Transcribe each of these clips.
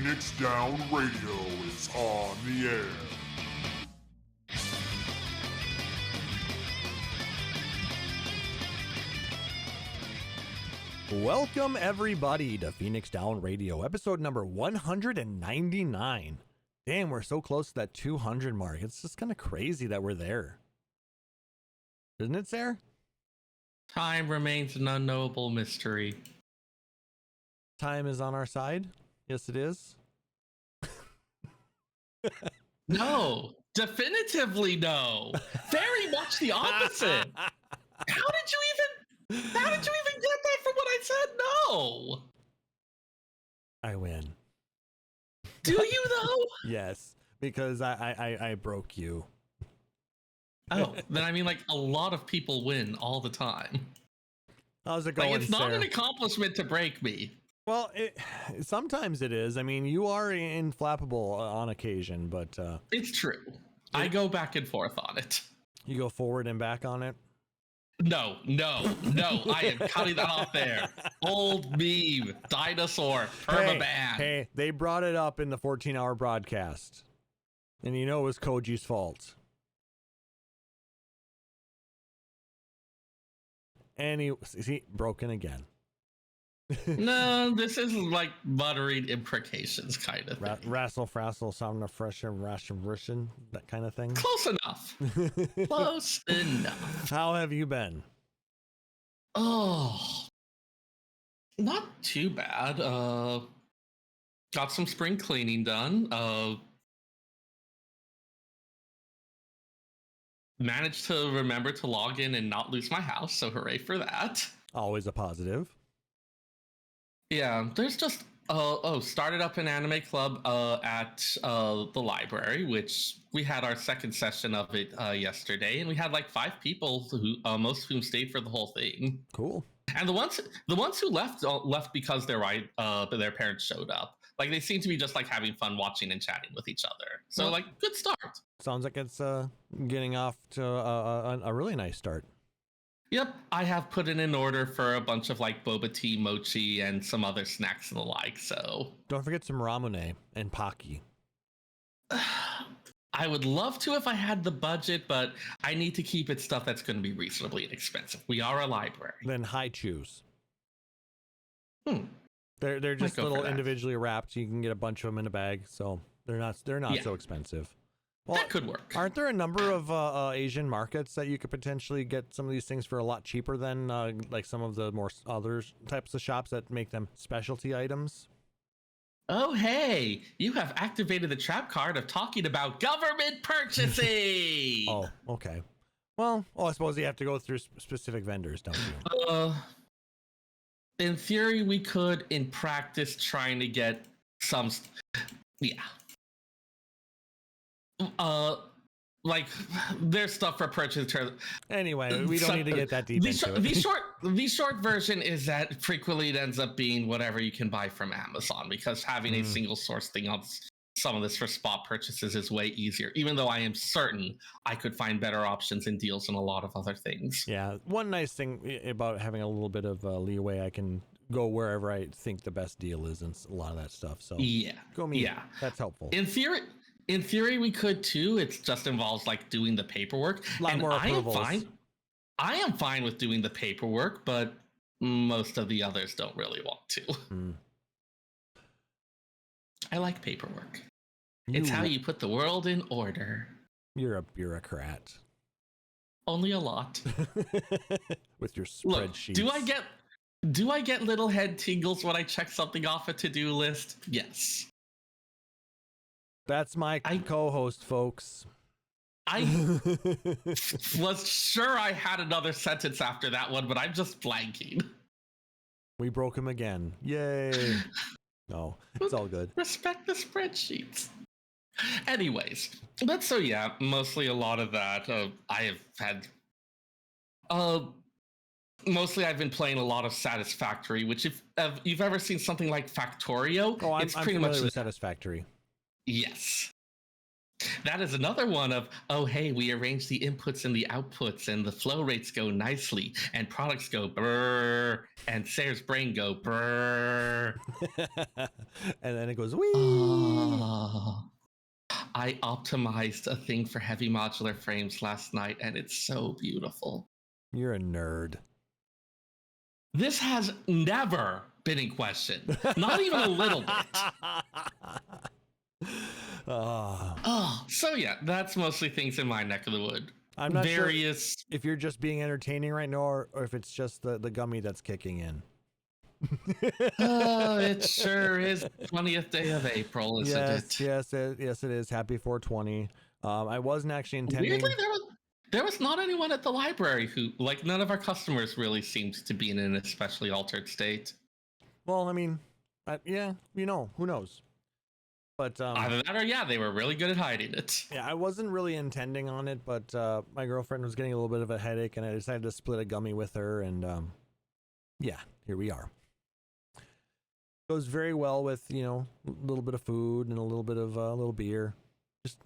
Phoenix Down Radio is on the air. Welcome, everybody, to Phoenix Down Radio, episode number 199. Damn, we're so close to that 200 mark. It's just kind of crazy that we're there. Isn't it, Seyrr? Time remains an unknowable mystery. Time is on our side? Yes, it is. No, definitively no. Very much the opposite. How did you even get that from what I said? No. I win. Do you though? Yes, because I broke you. Oh, then I mean, like, a lot of people win all the time. How's it going, Like, it's not Seyrr? an accomplishment to break me. Well, sometimes it is. I mean, you are inflappable on occasion, but It's true. I go back and forth on it. you go forward and back on it. No. I am cutting that off there. Old meme, dinosaur, permaban. Hey, they brought it up in the 14-hour broadcast, and you know it was Koji's fault. And see, broken again. No, this is like muttering imprecations kind of thing. Rassle, frassle, sound of fresh and ration, that kind of thing. Close enough. Close enough. How have you been? Oh, not too bad. Got some spring cleaning done. Managed to remember to log in and not lose my house, so hooray for that. Always a positive. Yeah, there's just started up an anime club at the library, which we had our second session of it yesterday, and we had like 5 people who most of whom stayed for the whole thing. Cool. And the ones who left because their parents showed up. Like, they seem to be just like having fun watching and chatting with each other. So, like, good start. Sounds like it's getting off to a really nice start. Yep, I have put it in order for a bunch of like boba tea, mochi, and some other snacks and the like. So Don't forget some ramune and Pocky. I would love to if I had the budget, but I need to keep it stuff that's going to be reasonably inexpensive. We are a library. Then high chews. They're just go for little that. individually wrapped. You can get a bunch of them in a bag, so they're not Yeah. so expensive. Well, That could work. aren't there a number of Asian markets that you could potentially get some of these things for a lot cheaper than like some of the more other types of shops that make them specialty items? Oh, hey, you have activated the trap card of talking about government purchasing. Oh, okay. Well, I suppose you have to go through specific vendors, don't you? In theory, we could. In practice, trying to get some. Yeah. Like, there's stuff for purchase. Anyway, we don't need to get that deep into it. The short version is that frequently it ends up being whatever you can buy from Amazon, because having a single source thing on some of this for spot purchases is way easier, even though I am certain I could find better options and deals in a lot of other things. Yeah, one nice thing about having a little bit of leeway, I can go wherever I think the best deal is and a lot of that stuff. So Yeah. go me. Yeah. That's helpful. In theory, we could too. It just involves like doing the paperwork. A lot more approvals. I am fine with doing the paperwork, but most of the others don't really want to. I like paperwork. It's how you put the world in order. You're a bureaucrat. Only a lot. With your Look, spreadsheets. do I get little head tingles when I check something off a to-do list? Yes. That's my co-host, folks. I was sure I had another sentence after that one, but I'm just blanking. We broke him again. Yay. No, it's all good. Respect the spreadsheets. Anyways, but so yeah, mostly a lot of that. I have had. Mostly, I've been playing a lot of Satisfactory, which if you've ever seen something like Factorio, Oh, it's I'm pretty familiar much with Satisfactory. Yes. That is another one of, oh, hey, we arrange the inputs and the outputs, and the flow rates go nicely, and products go brrr, and Seyrr's brain go brrr. And then it goes, wee. Oh, I optimized a thing for heavy modular frames last night, and it's so beautiful. You're a nerd. This has never been in question, not even a little bit. So yeah, that's mostly things in my neck of the wood. I'm not sure if you're just being entertaining right now, or if it's just the gummy that's kicking in. Oh, it sure is 20th day of April, isn't it? Yes, it is. Happy 420. I wasn't actually intending. Weirdly, there was not anyone at the library who, like, none of our customers really seemed to be in an especially altered state. Well, I mean, yeah, who knows? But either that or yeah, they were really good at hiding it. Yeah, I wasn't really intending on it, but my girlfriend was getting a little bit of a headache, and I decided to split a gummy with her, and yeah, here we are. Goes very well with, a little bit of food and a little bit of a little beer. Just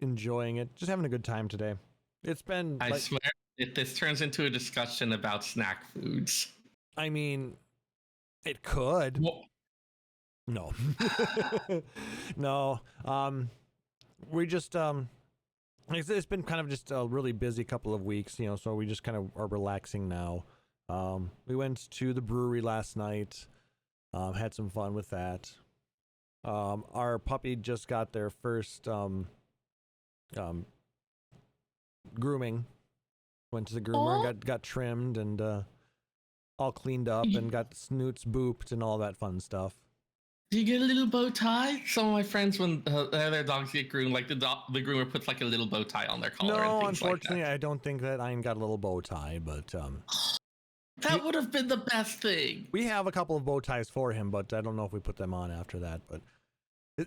enjoying it, just having a good time today. It's been. I swear, this turns into a discussion about snack foods. I mean, it could. Well, no. No. We just it's been kind of just a really busy couple of weeks, so we just kind of are relaxing now. We went to the brewery last night. Had some fun with that. Our puppy just got their first grooming. Went to the groomer, got trimmed and all cleaned up, and got snoots booped and all that fun stuff. Do you get a little bow tie? Some of my friends, when their dogs get groomed, like the groomer puts like a little bow tie on their collar. No, and things unfortunately, like that. I don't think that Ian got a little bow tie, but that would have been the best thing. We have a couple of bow ties for him, but I don't know if we put them on after that. But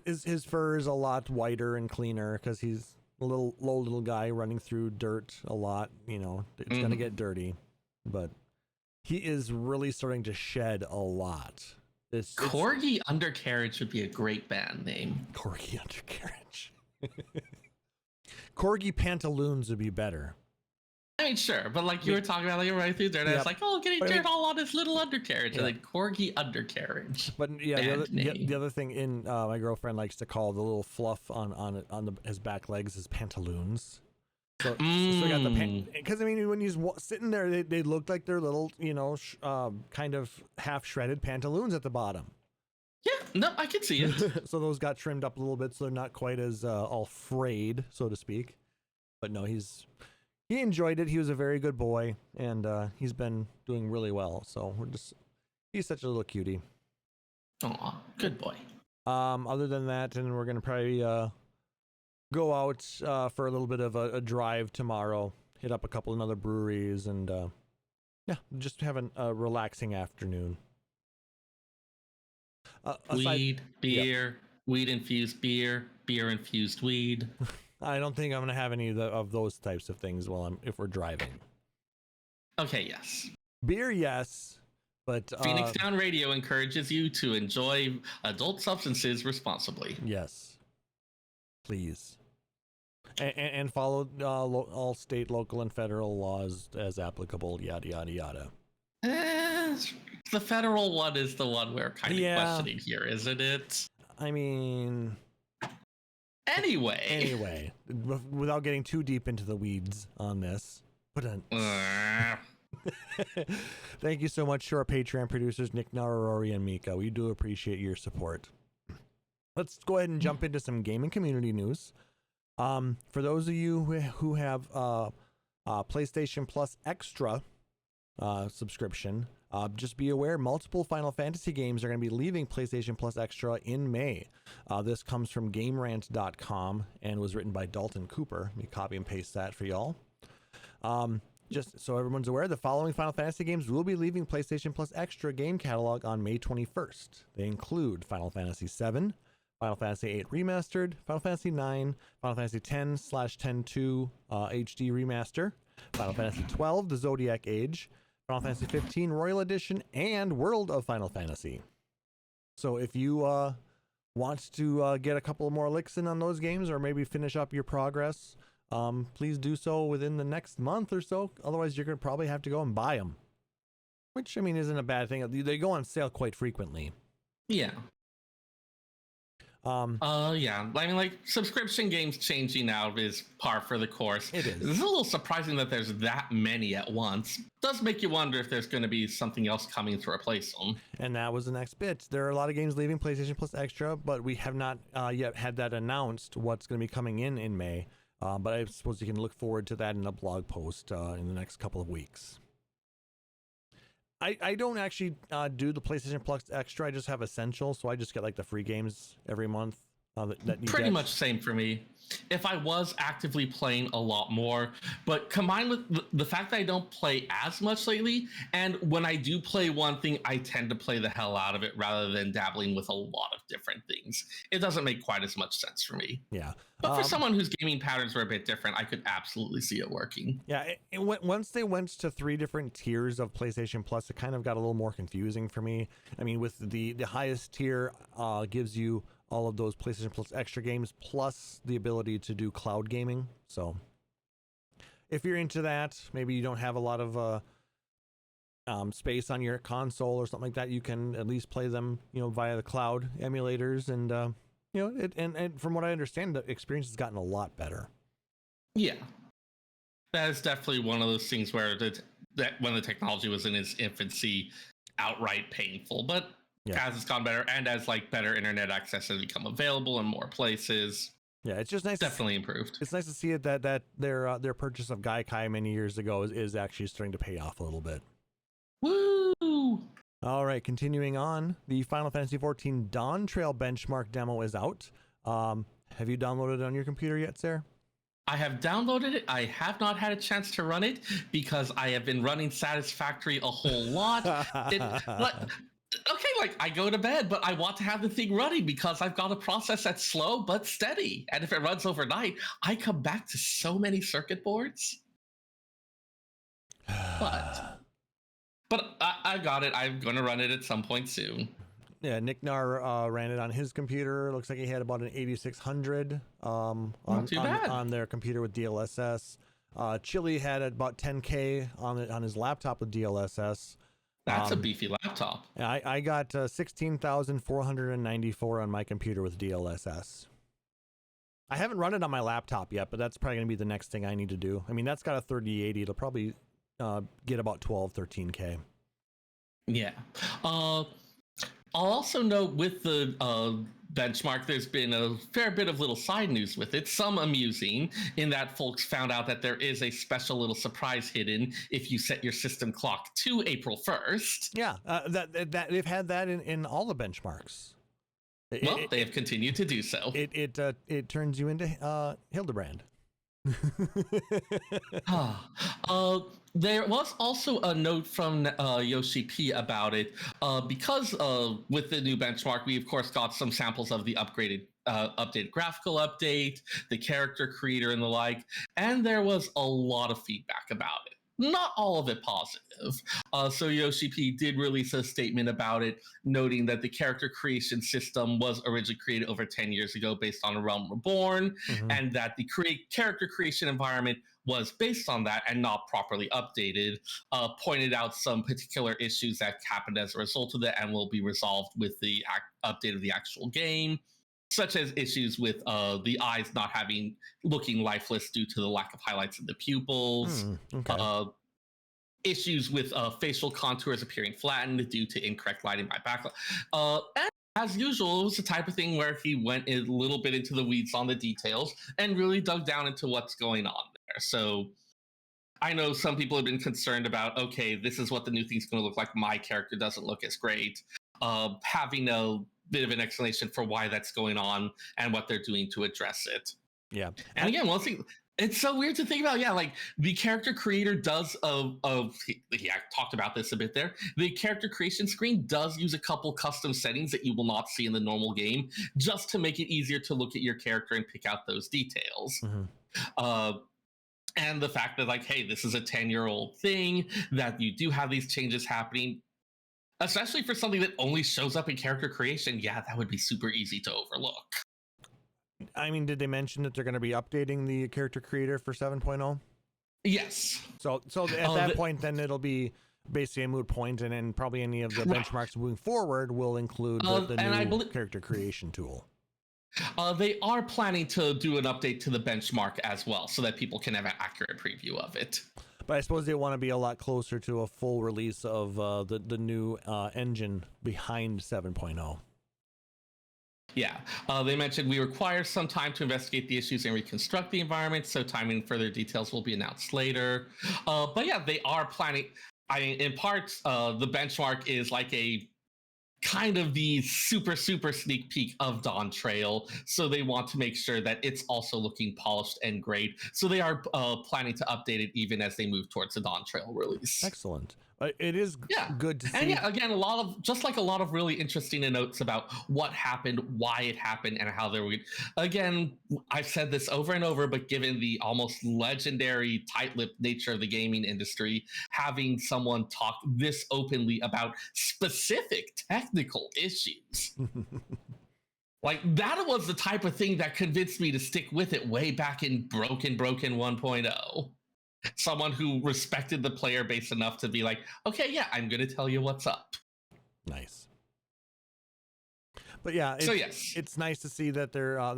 his fur is a lot whiter and cleaner because he's a little guy running through dirt a lot. It's gonna get dirty, but he is really starting to shed a lot. Corgi Undercarriage would be a great band name. Corgi Undercarriage. Corgi Pantaloons would be better. I mean, sure, but like you were talking about, like you're right through dirt, and it's like, oh, getting dirt all on his little undercarriage, and then Corgi Undercarriage. But yeah, the other thing my girlfriend likes to call the little fluff on his back legs is pantaloons. So we got the because I mean, when he's sitting there, they look like they're little, kind of half shredded pantaloons at the bottom. Yeah, no, I can see it. So those got trimmed up a little bit, so they're not quite as all frayed, so to speak. But no, he enjoyed it. He was a very good boy, and he's been doing really well. So he's such a little cutie. Aw, good boy. Other than that, and we're gonna probably go out for a little bit of a drive tomorrow. Hit up a couple of other breweries, and just having a relaxing afternoon. Weed, beer, weed-infused beer, beer-infused weed. I don't think I'm gonna have any of those types of things if we're driving. Okay, yes. Beer, yes, but Phoenix Down Radio encourages you to enjoy adult substances responsibly. Yes, please, and follow all state, local, and federal laws as applicable. Yada yada yada. The federal one is the one we're kind of questioning here, isn't it? I mean. Anyway, without getting too deep into the weeds on this, thank you so much to our Patreon producers, Nick, Nara, Rory, and Mika. We do appreciate your support. Let's go ahead and jump into some gaming community news. For those of you who have PlayStation Plus Extra subscription, just be aware multiple Final Fantasy games are going to be leaving PlayStation Plus Extra in May. This comes from GameRant.com and was written by Dalton Cooper. Let me copy and paste that for y'all. Just so everyone's aware, the following Final Fantasy games will be leaving PlayStation Plus Extra game catalog on May 21st. They include Final Fantasy VII, Final Fantasy VIII Remastered, Final Fantasy IX, Final Fantasy X/10/2 HD Remaster, Final Fantasy XII, The Zodiac Age, Final Fantasy 15 Royal Edition, and World of Final Fantasy. So if you wants to get a couple more licks in on those games, or maybe finish up your progress, please do so within the next month or so. Otherwise, you're going to probably have to go and buy them, which, I mean, isn't a bad thing. They go on sale quite frequently. Yeah. Yeah. I mean, like, subscription games changing out is par for the course. It is. It's a little surprising that there's that many at once. Does make you wonder if there's going to be something else coming to replace them. And that was the next bit. There are a lot of games leaving PlayStation Plus Extra, but we have not yet had that announced, what's going to be coming in May. But I suppose you can look forward to that in a blog post in the next couple of weeks. I don't actually do the PlayStation Plus Extra. I just have Essential, so I just get like the free games every month. That you Pretty get. much same for me. If I was actively playing a lot more, but combined with the fact that I don't play as much lately, and when I do play one thing, I tend to play the hell out of it rather than dabbling with a lot of different things. It doesn't make quite as much sense for me. Yeah. But for someone whose gaming patterns were a bit different, I could absolutely see it working. Yeah, once they went to 3 different tiers of PlayStation Plus, it kind of got a little more confusing for me. I mean, with the highest tier gives you all of those PlayStation Plus Extra games, plus the ability to do cloud gaming. So if you're into that, maybe you don't have a lot of space on your console or something like that, you can at least play them, via the cloud emulators. And, and from what I understand, the experience has gotten a lot better. Yeah. That is definitely one of those things where that when the technology was in its infancy, outright painful. But as it's gone better, and as like better internet access has become available in more places, it's just nice. Definitely improved. It's nice to see it that their purchase of Gaikai many years ago is actually starting to pay off a little bit. Woo! All right, continuing on, the Final Fantasy XIV Dawn Trail benchmark demo is out. Have you downloaded it on your computer yet, Seyrr? I have downloaded it. I have not had a chance to run it because I have been running Satisfactory a whole lot. Okay, like I go to bed, but I want to have the thing running because I've got a process that's slow but steady. And if it runs overnight, I come back to so many circuit boards. But I got it. I'm going to run it at some point soon. Yeah, Nick Nar ran it on his computer. Looks like he had about an 8600 on their computer with DLSS. Chili had about 10K on his laptop with DLSS. That's a beefy laptop. I got 16,494 on my computer with DLSS. I haven't run it on my laptop yet, but that's probably going to be the next thing I need to do. I mean, that's got a 3080. It'll probably get about 12, 13K. Yeah. I'll also note with the benchmark, there's been a fair bit of little side news with it, some amusing, in that folks found out that there is a special little surprise hidden if you set your system clock to April 1st. Yeah, that they've had that in all the benchmarks. They have continued to do so. It turns you into Hildebrand. There was also a note from Yoshi P about it because with the new benchmark, we of course got some samples of the updated graphical update, the character creator and the like, and there was a lot of feedback about it. Not all of it positive. So Yoshi P did release a statement about it, noting that the character creation system was originally created over 10 years ago based on A Realm Reborn, and that the character creation environment was based on that and not properly updated, pointed out some particular issues that happened as a result of that and will be resolved with the update of the actual game, such as issues with the eyes not looking lifeless due to the lack of highlights in the pupils, issues with facial contours appearing flattened due to incorrect lighting by backlight. And as usual, it was the type of thing where he went a little bit into the weeds on the details and really dug down into what's going on there. So I know some people have been concerned about, okay, this is what the new thing's going to look like. My character doesn't look as great. Having a bit of an explanation for why that's going on and what they're doing to address it. Yeah. And again, one thing, it's so weird to think about. Yeah, like the character creator does he talked about this a bit there. The character creation screen does use a couple custom settings that you will not see in the normal game, just to make it easier to look at your character and pick out those details. And the fact that, like, hey, this is a 10-year-old thing, that you do have these changes happening. especially for something that only shows up in character creation, yeah, that would be super easy to overlook. I mean, did they mention that they're going to be updating the character creator for 7.0? Yes. So at that point, then it'll be basically a moot point, and then probably any of the benchmarks moving forward will include the new character creation tool. They are planning to do an update to the benchmark as well, so that people can have an accurate preview of it. But I suppose they want to be a lot closer to a full release of the new engine behind 7.0. Yeah, they mentioned we require some time to investigate the issues and reconstruct the environment, so timing and further details will be announced later. But yeah, they are planning. In parts, the benchmark is like a kind of the super sneak peek of Dawn Trail, so they want to make sure that it's also looking polished and great. So they are planning to update it even as they move towards the Dawn Trail release. Excellent. It is good to see. And yeah, again, a lot of really interesting notes about what happened, why it happened, and how they were. Again, I've said this over and over, but given the almost legendary tight-lipped nature of the gaming industry, having someone talk this openly about specific technical issues. Like, that was the type of thing that convinced me to stick with it way back in Broken 1.0. Someone who respected the player base enough to be like, okay, yeah, I'm going to tell you what's up. Nice. But yeah, it's nice to see that they are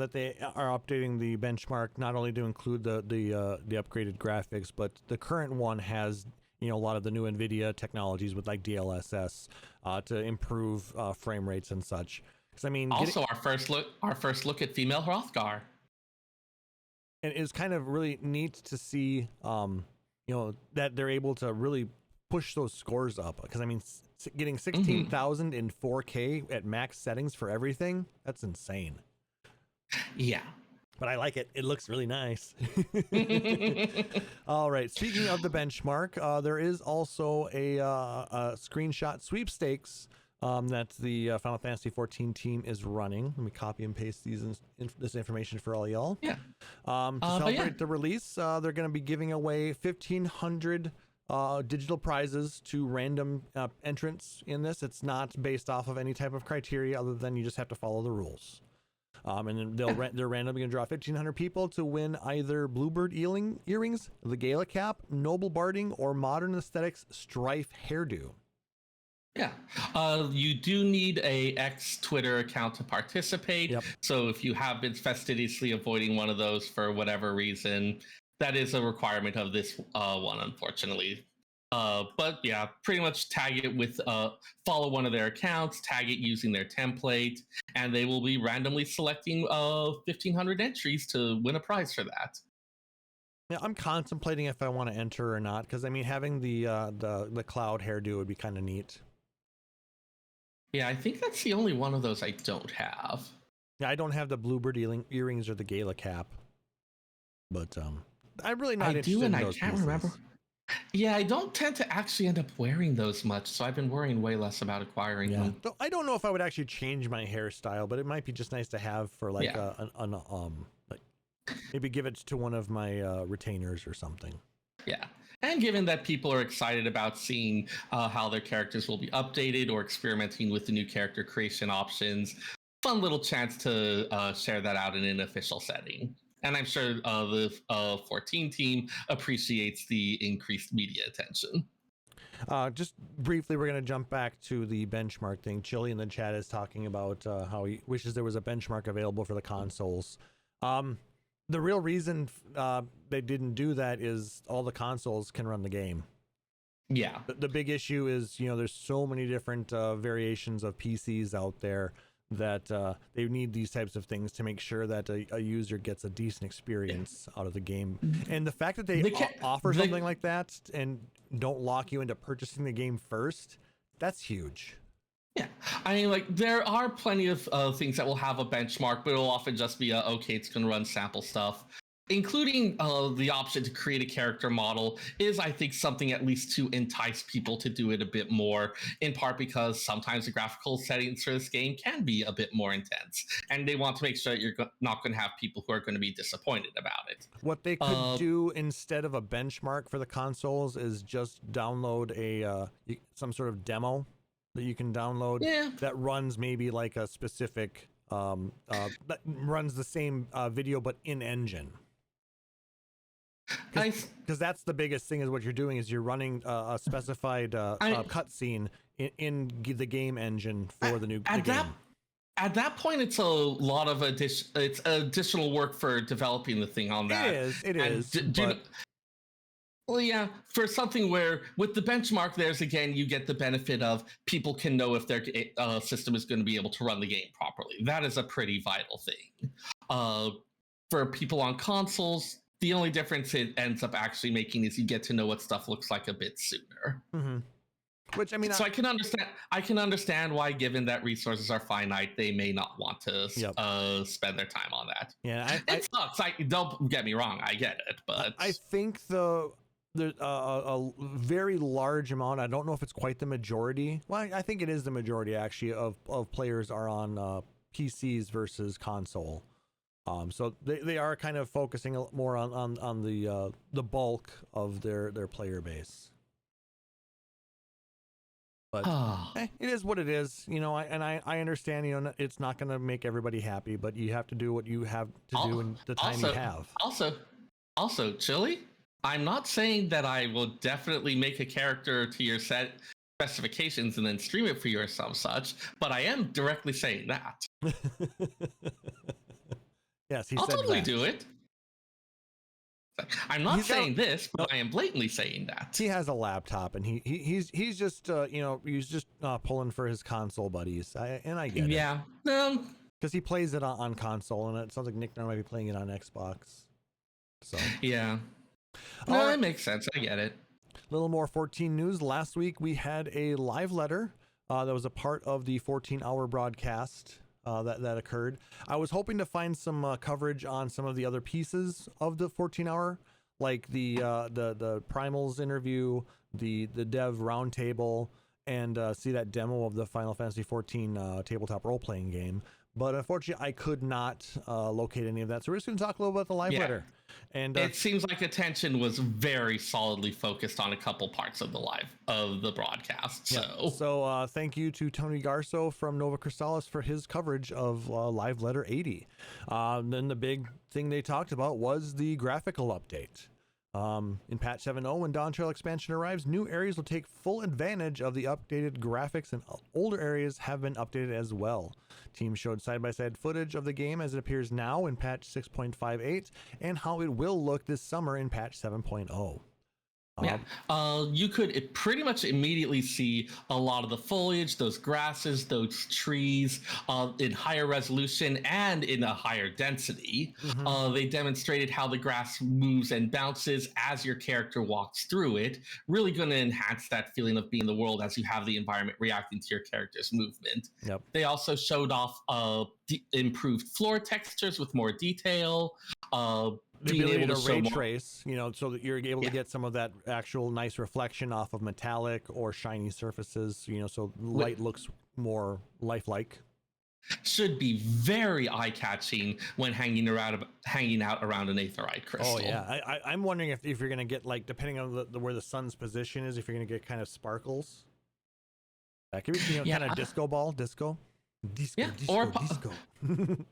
updating the benchmark, not only to include the upgraded graphics, but the current one has, a lot of the new NVIDIA technologies with like DLSS to improve frame rates and such. Because I mean, also our first look at female Hrothgar. And it's kind of really neat to see, that they're able to really push those scores up. Because I mean, getting 16,000 in 4K at max settings for everything, that's insane. Yeah. But I like it. It looks really nice. All right. Speaking of the benchmark, there is also a screenshot sweepstakes that the Final Fantasy XIV team is running. Let me copy and paste this information for all y'all. Yeah. To celebrate the release, they're going to be giving away 1,500 digital prizes to random entrants in this. It's not based off of any type of criteria other than you just have to follow the rules. And then they're randomly going to draw 1,500 people to win either Bluebird earrings, the Gala cap, Noble Barding, or Modern Aesthetics Strife hairdo. Yeah, you do need a Twitter account to participate. Yep. So if you have been fastidiously avoiding one of those for whatever reason, that is a requirement of this one, unfortunately. But yeah, pretty much tag it with, follow one of their accounts, tag it using their template, and they will be randomly selecting 1,500 entries to win a prize for that. Yeah, I'm contemplating if I want to enter or not, because I mean, having the cloud hairdo would be kind of neat. Yeah, I think that's the only one of those I don't have. Yeah, I don't have the Bluebird earrings or the Gala cap, but I'm really not interested in those. I can't remember. Yeah, I don't tend to actually end up wearing those much, so I've been worrying way less about acquiring them. So I don't know if I would actually change my hairstyle, but it might be just nice to have for like like maybe give it to one of my retainers or something. Yeah. And given that people are excited about seeing how their characters will be updated or experimenting with the new character creation options, fun little chance to share that out in an official setting. And I'm sure the 14 team appreciates the increased media attention. Just briefly, we're going to jump back to the benchmark thing. Chili in the chat is talking about how he wishes there was a benchmark available for the consoles. The real reason they didn't do that is all the consoles can run the game. Yeah. The big issue is, there's so many different variations of PCs out there that they need these types of things to make sure that a user gets a decent experience out of the game. And the fact that they offer something like that and don't lock you into purchasing the game first, that's huge. Yeah, I mean, like, there are plenty of things that will have a benchmark, but it'll often just be, okay, it's going to run sample stuff. Including the option to create a character model is, I think, something at least to entice people to do it a bit more, in part because sometimes the graphical settings for this game can be a bit more intense, and they want to make sure that you're not going to have people who are going to be disappointed about it. What they could do instead of a benchmark for the consoles is just download some sort of demo that you can download that runs maybe like a specific that runs the same video but in engine. Because that's the biggest thing is what you're doing is you're running a specified cutscene in the game engine for the game. At that point, it's a lot of additional work for developing the thing on that. It is. Well, yeah, for something where with the benchmark, there's again, you get the benefit of people can know if their system is going to be able to run the game properly. That is a pretty vital thing. For people on consoles, the only difference it ends up actually making is you get to know what stuff looks like a bit sooner. Mm-hmm. Which I mean, so I can understand why, given that resources are finite, they may not want to spend their time on that. Yeah, it sucks. Don't get me wrong, I get it, but I think there's a very large amount. I don't know if it's quite the majority. Well, I think it is the majority actually of players are on PCs versus console. So they are kind of focusing more on the bulk of their player base. But it is what it is, you know. I understand, you know, it's not going to make everybody happy, but you have to do what you have to do in the time you have. Also, Chili, I'm not saying that I will definitely make a character to your set specifications and then stream it for you or some such, but I am directly saying that. Yes, I'll totally do it. I'm not saying this, but I am blatantly saying that. He has a laptop, and he's just he's just pulling for his console buddies. I get it. Yeah, because he plays it on console, and it sounds like Nick might be playing it on Xbox. So yeah, no, that makes sense. I get it. A little more 14 news. Last week we had a live letter that was a part of the 14-hour broadcast. That occurred. I was hoping to find some coverage on some of the other pieces of the 14-hour, like the Primals interview, the dev roundtable, and see that demo of the Final Fantasy XIV tabletop role-playing game. But unfortunately, I could not locate any of that. So we're just going to talk a little about the live letter. And it seems like attention was very solidly focused on a couple parts of the broadcast. So thank you to Tony Garso from Nova Crystallis for his coverage of Live Letter 80. Then the big thing they talked about was the graphical update. In patch 7.0, when Dawn Trail expansion arrives, new areas will take full advantage of the updated graphics, and older areas have been updated as well. Teams showed side-by-side footage of the game as it appears now in patch 6.58 and how it will look this summer in patch 7.0. You could pretty much immediately see a lot of the foliage, those grasses, those trees in higher resolution and in a higher density. Mm-hmm. They demonstrated how the grass moves and bounces as your character walks through it, really going to enhance that feeling of being in the world as you have the environment reacting to your character's movement. Yep. They also showed off improved floor textures with more detail. The ability to ray trace, you know, so that you're able to get some of that actual nice reflection off of metallic or shiny surfaces, you know, so light looks more lifelike. Should be very eye-catching when hanging out around an aetherite crystal. Oh yeah, I'm wondering if you're gonna get, like, depending on where the sun's position is, if you're gonna get kind of sparkles. That could be, kind of disco. Or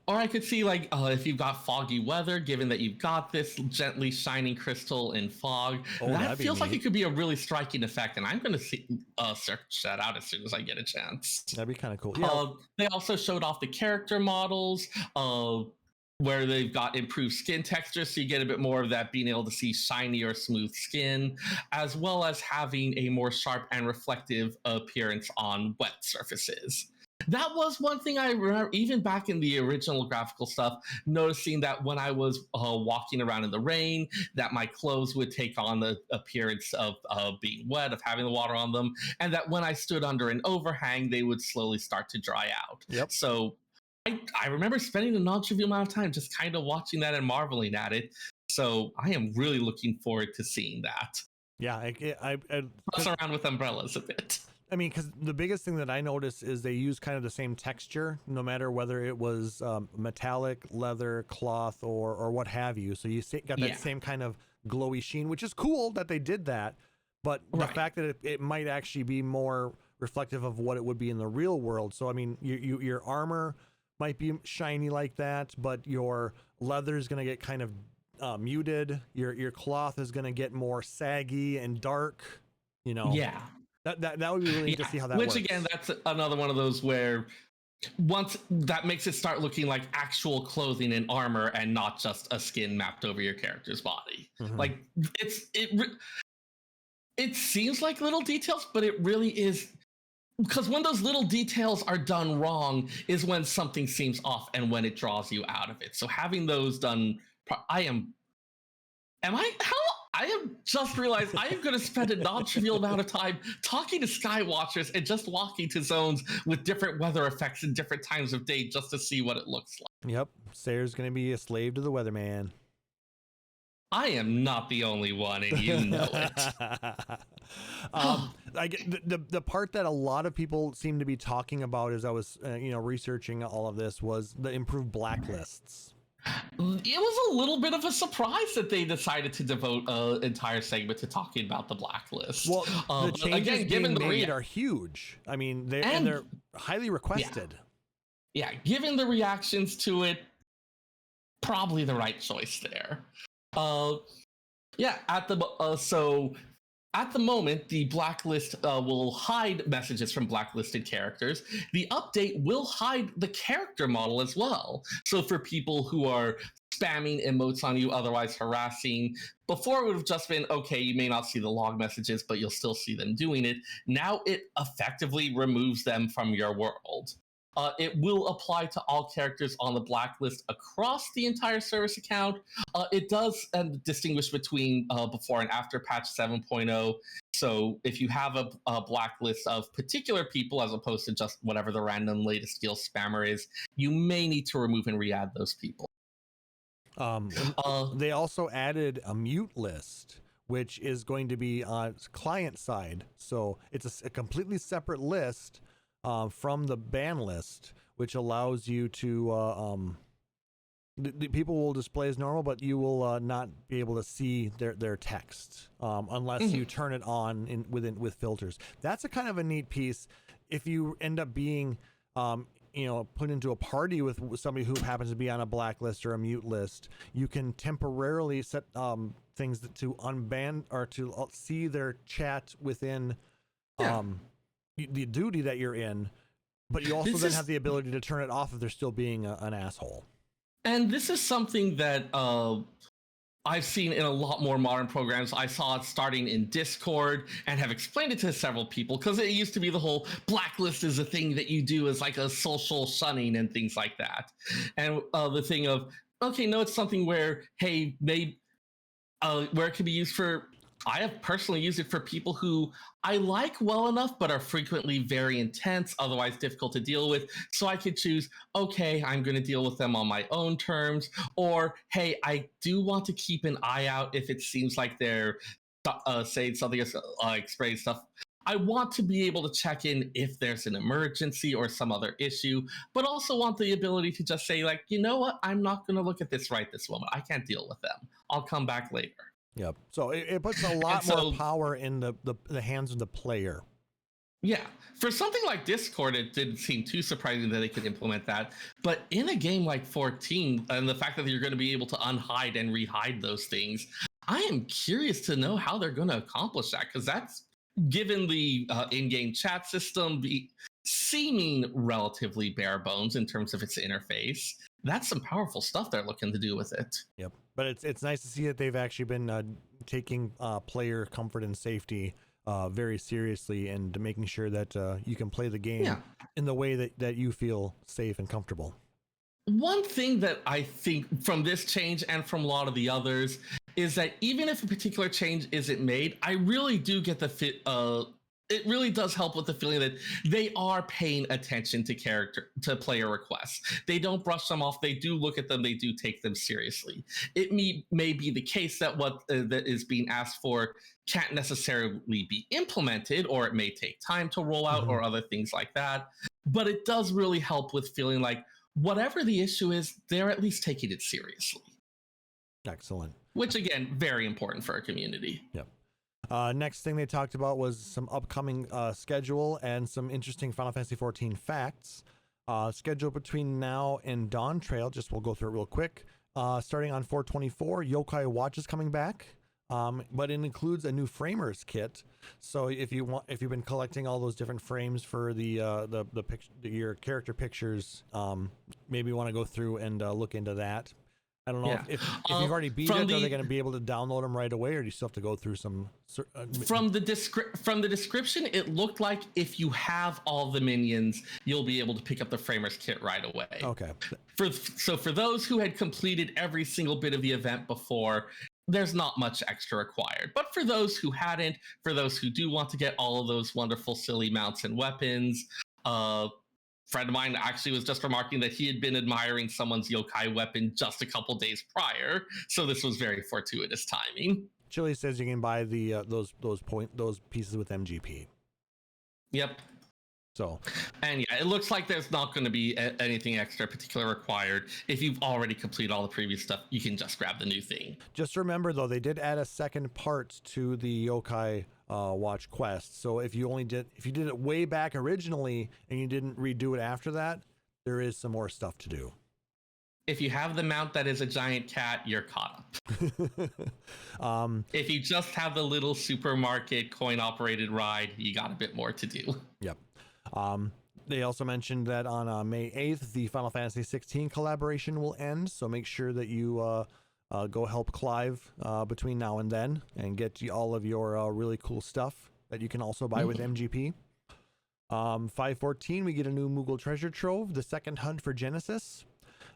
I could see, like, if you've got foggy weather, given that you've got this gently shining crystal in fog, that feels like it could be a really striking effect, and I'm going to search that out as soon as I get a chance. That'd be kind of cool. Yeah. They also showed off the character models, where they've got improved skin texture, so you get a bit more of that being able to see shiny or smooth skin, as well as having a more sharp and reflective appearance on wet surfaces. That was one thing I remember, even back in the original graphical stuff, noticing that when I was walking around in the rain, that my clothes would take on the appearance of being wet, of having the water on them, and that when I stood under an overhang, they would slowly start to dry out. Yep. So I remember spending a non-trivial amount of time just kind of watching that and marveling at it. So I am really looking forward to seeing that. Yeah, I Fuss around with umbrellas a bit. I mean, because the biggest thing that I noticed is they use kind of the same texture, no matter whether it was metallic, leather, cloth, or what have you. So you got that same kind of glowy sheen, which is cool that they did that. But the fact that it might actually be more reflective of what it would be in the real world. So I mean, your armor might be shiny like that, but your leather is going to get kind of muted. Your cloth is going to get more saggy and dark. You know, Yeah. That would be really interesting to see how that works. Which again, that's another one of those where once that makes it start looking like actual clothing and armor and not just a skin mapped over your character's body. Like it seems like little details, but it really is, because when those little details are done wrong is when something seems off and when it draws you out of it. So having those done, I have just realized I am going to spend a non-trivial amount of time talking to Skywatchers and just walking to zones with different weather effects and different times of day just to see what it looks like. Yep, Seyrr's going to be a slave to the weatherman. I am not the only one, and you know it. I get the part that a lot of people seem to be talking about as I was, researching all of this was the improved blacklists. It was a little bit of a surprise that they decided to devote an entire segment to talking about the blacklist. Well, the changes given made are huge. I mean, they're highly requested. Yeah, given the reactions to it, probably the right choice there. At the moment, the blacklist will hide messages from blacklisted characters. The update will hide the character model as well. So for people who are spamming emotes on you, otherwise harassing, before it would have just been, okay, you may not see the log messages, but you'll still see them doing it. Now it effectively removes them from your world. It will apply to all characters on the blacklist across the entire service account. It does distinguish between before and after patch 7.0. So if you have a blacklist of particular people as opposed to just whatever the random latest skill spammer is, you may need to remove and re-add those people. They also added a mute list, which is going to be on client side. So it's a completely separate list from the ban list, which allows you to the people will display as normal, but you will not be able to see their text unless you turn it on with filters. That's a kind of a neat piece. If you end up being put into a party with somebody who happens to be on a blacklist or a mute list, you can temporarily set things to unban or to see their chat within the duty that you're in, but you also then have the ability to turn it off if they're still being an asshole. And this is something that I've seen in a lot more modern programs. I saw it starting in Discord and have explained it to several people, because it used to be the whole blacklist is a thing that you do as like a social shunning and things like that. And the thing of, okay, no, it's something where, hey, maybe where it can be used for, I have personally used it for people who I like well enough, but are frequently very intense, otherwise difficult to deal with. So I could choose, okay, I'm going to deal with them on my own terms, or, hey, I do want to keep an eye out if it seems like they're saying something like spraying stuff. I want to be able to check in if there's an emergency or some other issue, but also want the ability to just say, like, you know what, I'm not going to look at this right this moment. I can't deal with them. I'll come back later. Yep. So it puts a lot more power in the hands of the player. Yeah. For something like Discord, it didn't seem too surprising that they could implement that. But in a game like 14, and the fact that you're going to be able to unhide and rehide those things, I am curious to know how they're going to accomplish that, because that's, given the in-game chat system seeming relatively bare bones in terms of its interface, that's some powerful stuff they're looking to do with it. Yep. But it's nice to see that they've actually been taking player comfort and safety very seriously, and making sure that you can play the game in the way that you feel safe and comfortable. One thing that I think from this change and from a lot of the others is that even if a particular change isn't made, I really do get the it really does help with the feeling that they are paying attention to player requests. They don't brush them off. They do look at them. They do take them seriously. It may be the case that what that is being asked for can't necessarily be implemented, or it may take time to roll out, or other things like that. But it does really help with feeling like whatever the issue is, they're at least taking it seriously. Excellent. Which, again, very important for our community. Yep. Next thing they talked about was some upcoming schedule and some interesting Final Fantasy XIV facts. Schedule between now and Dawn Trail, we'll go through it real quick. Starting on 4/24, Yokai Watch is coming back, but it includes a new framers kit. So if you've been collecting all those different frames for your character pictures, maybe you want to go through and look into that. I don't know if you've already beat it, are they going to be able to download them right away, or do you still have to go through some? From the description, it looked like if you have all the minions, you'll be able to pick up the framers kit right away. Okay. So for those who had completed every single bit of the event before, there's not much extra required. But for those who hadn't, for those who do want to get all of those wonderful silly mounts and weapons, friend of mine actually was just remarking that he had been admiring someone's yokai weapon just a couple days prior, so this was very fortuitous timing. Chili says you can buy the those pieces with MGP. Yep. So, and yeah, it looks like there's not going to be anything extra particular required. If you've already completed all the previous stuff, you can just grab the new thing. Just remember though, they did add a second part to the Yokai Watch quest. So if you did it way back originally and you didn't redo it after that, there is some more stuff to do. If you have the mount that is a giant cat, you're caught up. If you just have the little supermarket coin operated ride, you got a bit more to do. Yep. They also mentioned that on May 8th, the Final Fantasy XVI collaboration will end. So make sure that you go help Clive between now and then and get all of your really cool stuff that you can also buy with MGP. 5/14, we get a new Moogle treasure trove, the second hunt for Genesis.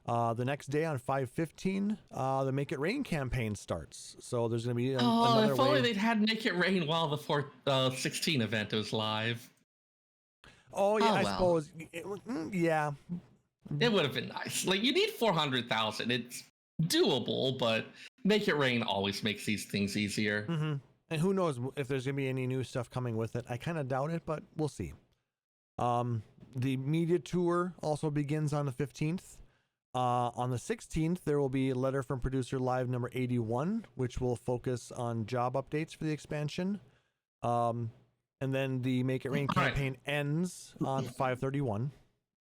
The next day on 5/15, the Make It Rain campaign starts. So there's going to be another if only they'd had Make It Rain while the 16 event was live. Oh, yeah, I suppose. Yeah. It would have been nice. Like, you need 400,000. It's doable, but Make It Rain always makes these things easier. Mm-hmm. And who knows if there's going to be any new stuff coming with it. I kind of doubt it, but we'll see. The media tour also begins on the 15th. On the 16th, there will be a letter from Producer Live number 81, which will focus on job updates for the expansion. And then the Make It Rain campaign ends on 5/31.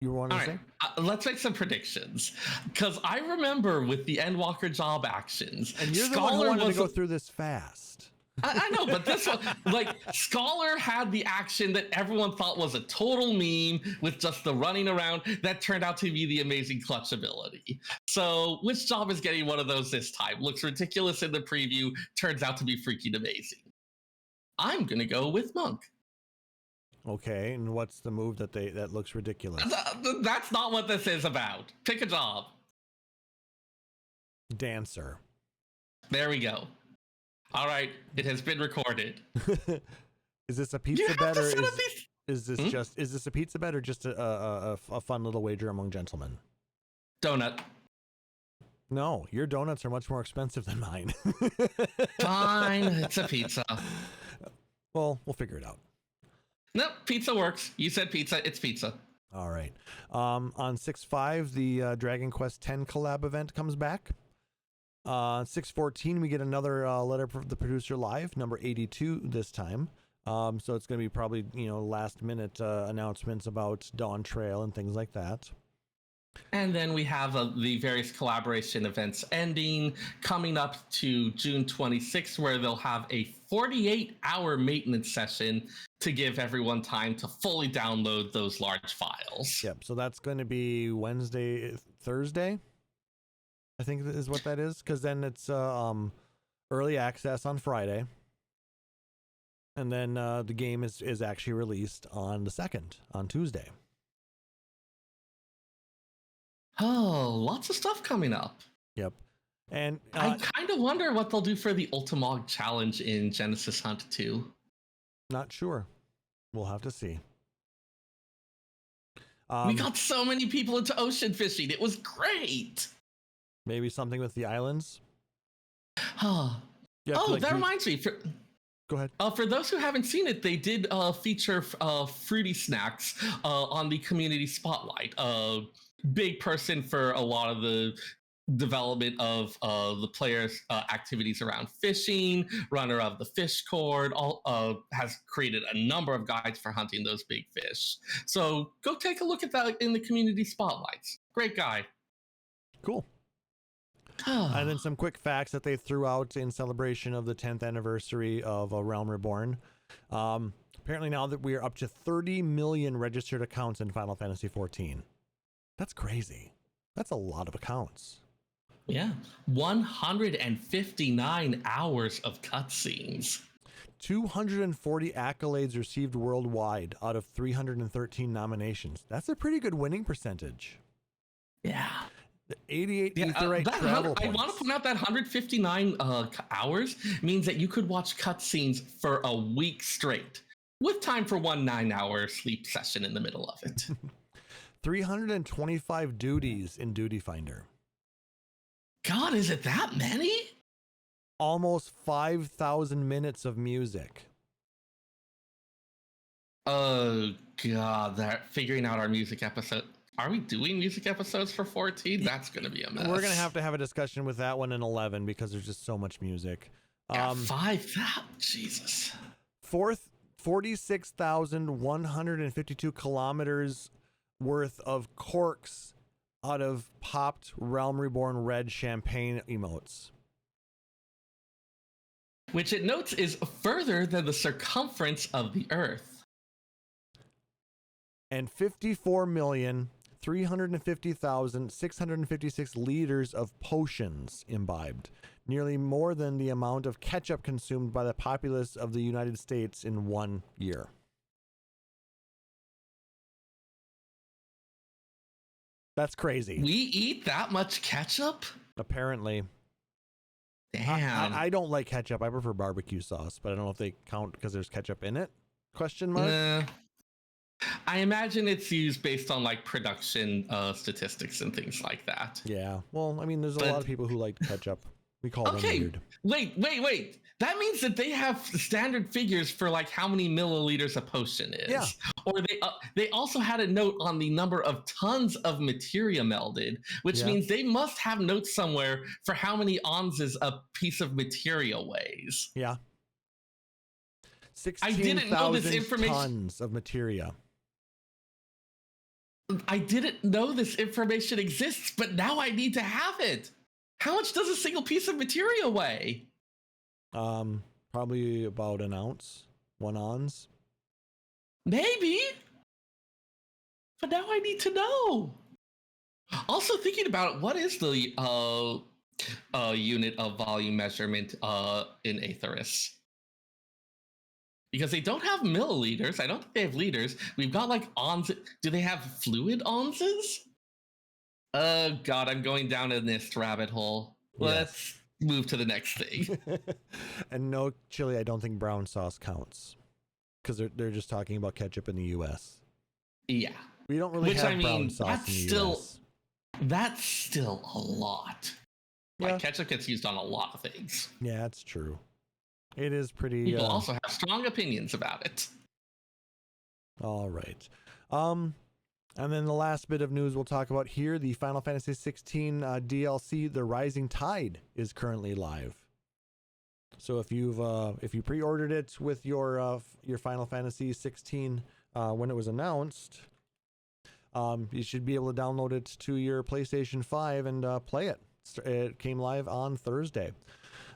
You want to say? Let's make some predictions. Because I remember with the Endwalker job actions, and you're the one who wanted to go through this fast. I know, but this one, like, Scholar had the action that everyone thought was a total meme with just the running around that turned out to be the amazing clutch ability. So which job is getting one of those this time? Looks ridiculous in the preview, turns out to be freaking amazing. I'm going to go with Monk. Okay, and what's the move that looks ridiculous? That's not what this is about. Pick a job. Dancer. There we go. All right, it has been recorded. Is this a pizza bet, or is this a pizza bet, or just a fun little wager among gentlemen? Donut. No, your donuts are much more expensive than mine. Fine, it's a pizza. Well, we'll figure it out. Nope, pizza works. You said pizza, it's pizza. All right. On 6/5, the Dragon Quest X collab event comes back. 6/14, we get another letter from the Producer Live, number 82 this time. So it's going to be probably, last minute announcements about Dawn Trail and things like that. And then we have the various collaboration events ending, coming up to June 26th, where they'll have a 48-hour maintenance session to give everyone time to fully download those large files. Yep, so that's going to be Thursday, I think is what that is, because then it's early access on Friday. And then the game is actually released on the 2nd, on Tuesday. Oh, lots of stuff coming up. Yep. And I kind of wonder what they'll do for the Ultimog challenge in Genesis Hunt 2. Not sure. We'll have to see. We got so many people into ocean fishing. It was great. Maybe something with the islands. That reminds me. Go ahead. For those who haven't seen it, they did feature fruity snacks on the community spotlight. Big person for a lot of the development of the players' activities around fishing. Runner of the Fish Cord has created a number of guides for hunting those big fish. So go take a look at that in the community spotlights. Great guy. Cool. And then some quick facts that they threw out in celebration of the 10th anniversary of Realm Reborn. Apparently now that we are up to 30 million registered accounts in Final Fantasy XIV. That's crazy. That's a lot of accounts. Yeah. 159 hours of cutscenes. 240 accolades received worldwide out of 313 nominations. That's a pretty good winning percentage. Yeah. 88 Aetherite travel points. I want to point out that 159 hours means that you could watch cutscenes for a week straight, with time for 1 9-hour sleep session in the middle of it. 325 duties in Duty Finder. God, is it that many? Almost 5,000 minutes of music. Oh, God, that figuring out our music episode. Are we doing music episodes for 14? That's going to be a mess. We're going to have a discussion with that one in 11 because there's just so much music. Yeah, 5,000, Jesus. 46,152 kilometers worth of corks out of popped Realm Reborn red champagne emotes. Which it notes is further than the circumference of the Earth. And 54,350,656 liters of potions imbibed. Nearly more than the amount of ketchup consumed by the populace of the United States in 1 year. That's crazy. We eat that much ketchup? Apparently. Damn. I don't like ketchup. I prefer barbecue sauce, but I don't know if they count because there's ketchup in it. Question mark? I imagine it's used based on like production statistics and things like that. Yeah. Well, I mean, there's a lot of people who like ketchup. We call them weird. Wait. That means that they have standard figures for like how many milliliters a potion is. Yeah. Or they also had a note on the number of tons of materia melded, which means they must have notes somewhere for how many ounces a piece of materia weighs. Yeah. I didn't know this 16,000 information. tons of materia. I didn't know this information exists, but now I need to have it. How much does a single piece of materia weigh? Probably about an ounce, 1 ounce. Maybe. But now I need to know. Also thinking about it, what is the unit of volume measurement in Aetheris? Because they don't have milliliters. I don't think they have liters. We've got like ounces. Do they have fluid ounces? Oh God, I'm going down a NIST rabbit hole. Let's move to the next thing. And no, Chili, I don't think brown sauce counts. Because they're just talking about ketchup in the US. Yeah. We don't really have brown sauce in the US. That's still a lot. Yeah. Like ketchup gets used on a lot of things. Yeah, that's true. It is pretty... People also have strong opinions about it. All right. And then the last bit of news we'll talk about here, the Final Fantasy XVI DLC, The Rising Tide, is currently live. So if you pre-ordered it with your Final Fantasy XVI when it was announced, you should be able to download it to your PlayStation 5 and play it. It came live on Thursday.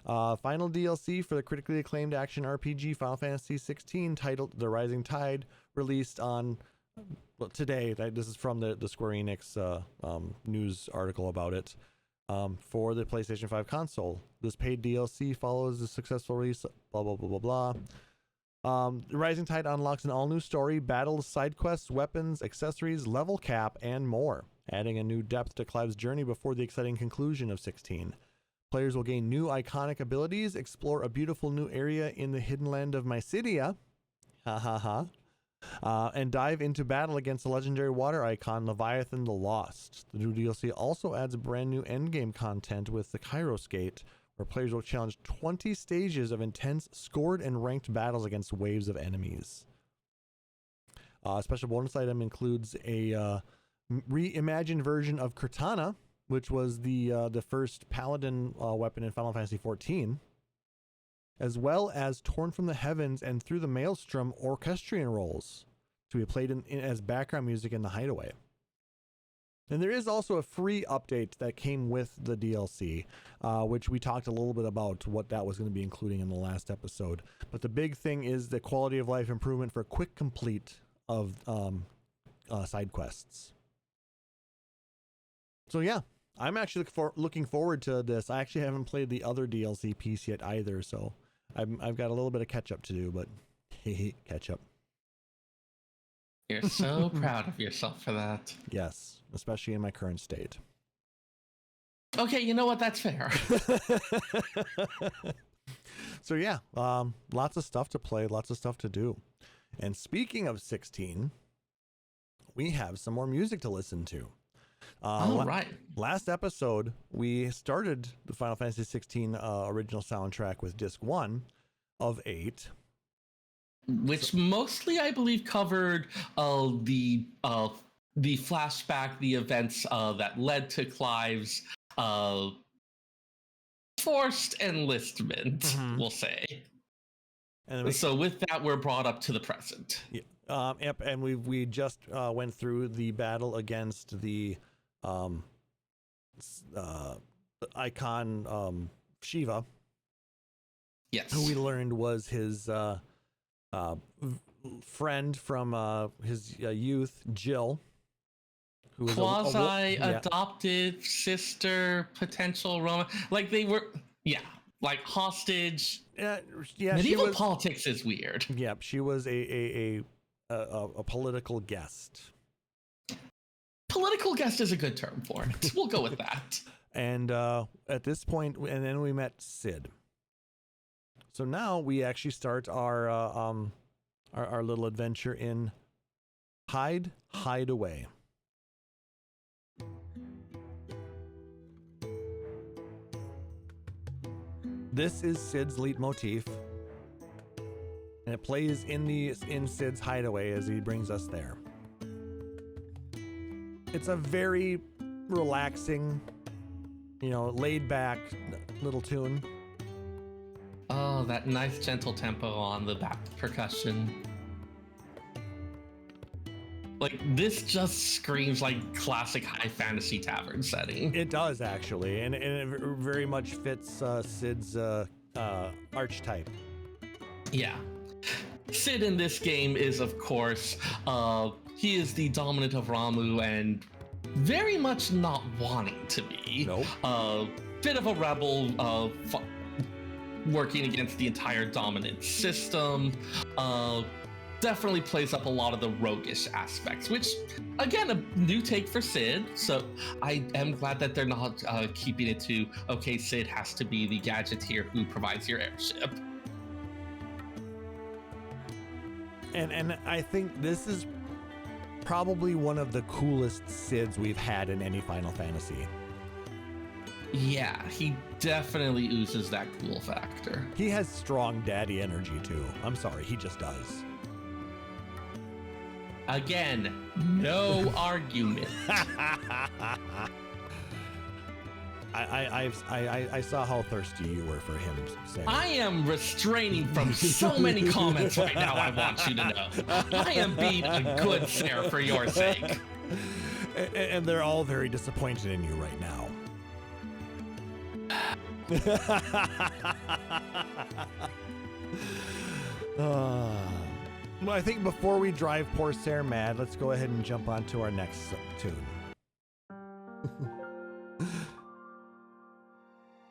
Final DLC for the critically acclaimed action RPG Final Fantasy XVI titled The Rising Tide, released on today. This is from the Square Enix news article about it, for the PlayStation 5 console. This paid DLC follows the successful release, blah, blah, blah, blah, blah. The Rising Tide unlocks an all-new story, battles, side quests, weapons, accessories, level cap, and more, adding a new depth to Clive's journey before the exciting conclusion of 16. Players will gain new iconic abilities, explore a beautiful new area in the hidden land of Mysidia, and dive into battle against the legendary water icon Leviathan the Lost. The new DLC also adds brand new endgame content with the Kairos Gate, where players will challenge 20 stages of intense scored and ranked battles against waves of enemies. A special bonus item includes a reimagined version of Cortana, which was the first paladin weapon in Final Fantasy XIV, as well as Torn from the Heavens and Through the Maelstrom orchestrion rolls to be played as background music in the Hideaway. And there is also a free update that came with the DLC, which we talked a little bit about what that was going to be including in the last episode. But the big thing is the quality of life improvement for quick complete of side quests. So yeah, I'm actually looking forward to this. I actually haven't played the other DLC piece yet either, so I've got a little bit of catch up to do, but catch up. You're so proud of yourself for that. Yes, especially in my current state. Okay, you know what? That's fair. So yeah, lots of stuff to play, lots of stuff to do. And speaking of 16, we have some more music to listen to. All right. Last episode, we started the Final Fantasy 16 original soundtrack with disc 1 of 8. Which mostly, I believe, covered the flashback, the events that led to Clive's forced enlistment, we'll say. And so with that, we're brought up to the present. Yeah. Yep, and we just went through the battle against the icon Shiva. Yes. Who we learned was his friend from his youth, Jill, who was quasi-adopted sister, potential Roma. Like they were, like hostage. Medieval politics is weird. Yeah, she was a political guest. Political guest is a good term for it. We'll go with that. And at this point, and then we met Sid. So now we actually start our little adventure in Hideaway. This is Sid's leitmotif, and it plays in Sid's hideaway as he brings us there. It's a very relaxing, laid back little tune. Oh, that nice gentle tempo on the back percussion. Like, this just screams like classic high fantasy tavern setting. It does, actually, and it very much fits Sid's archetype. Yeah. Sid in this game is, of course, he is the dominant of Ramu and very much not wanting to be. Nope. Bit of a rebel, working against the entire dominant system. Definitely plays up a lot of the roguish aspects, which, again, a new take for Sid. So I am glad that they're not keeping it to, okay, Sid has to be the gadgeteer who provides your airship. And I think this is probably one of the coolest Sids we've had in any Final Fantasy. Yeah, he definitely oozes that cool factor. He has strong daddy energy too. I'm sorry, he just does. Again, no argument. I saw how thirsty you were for him. Saying. I am restraining from so many comments right now, I want you to know. I am being a good Seyrr for your sake. And they're all very disappointed in you right now. Well, I think before we drive poor Seyrr mad, let's go ahead and jump on to our next tune.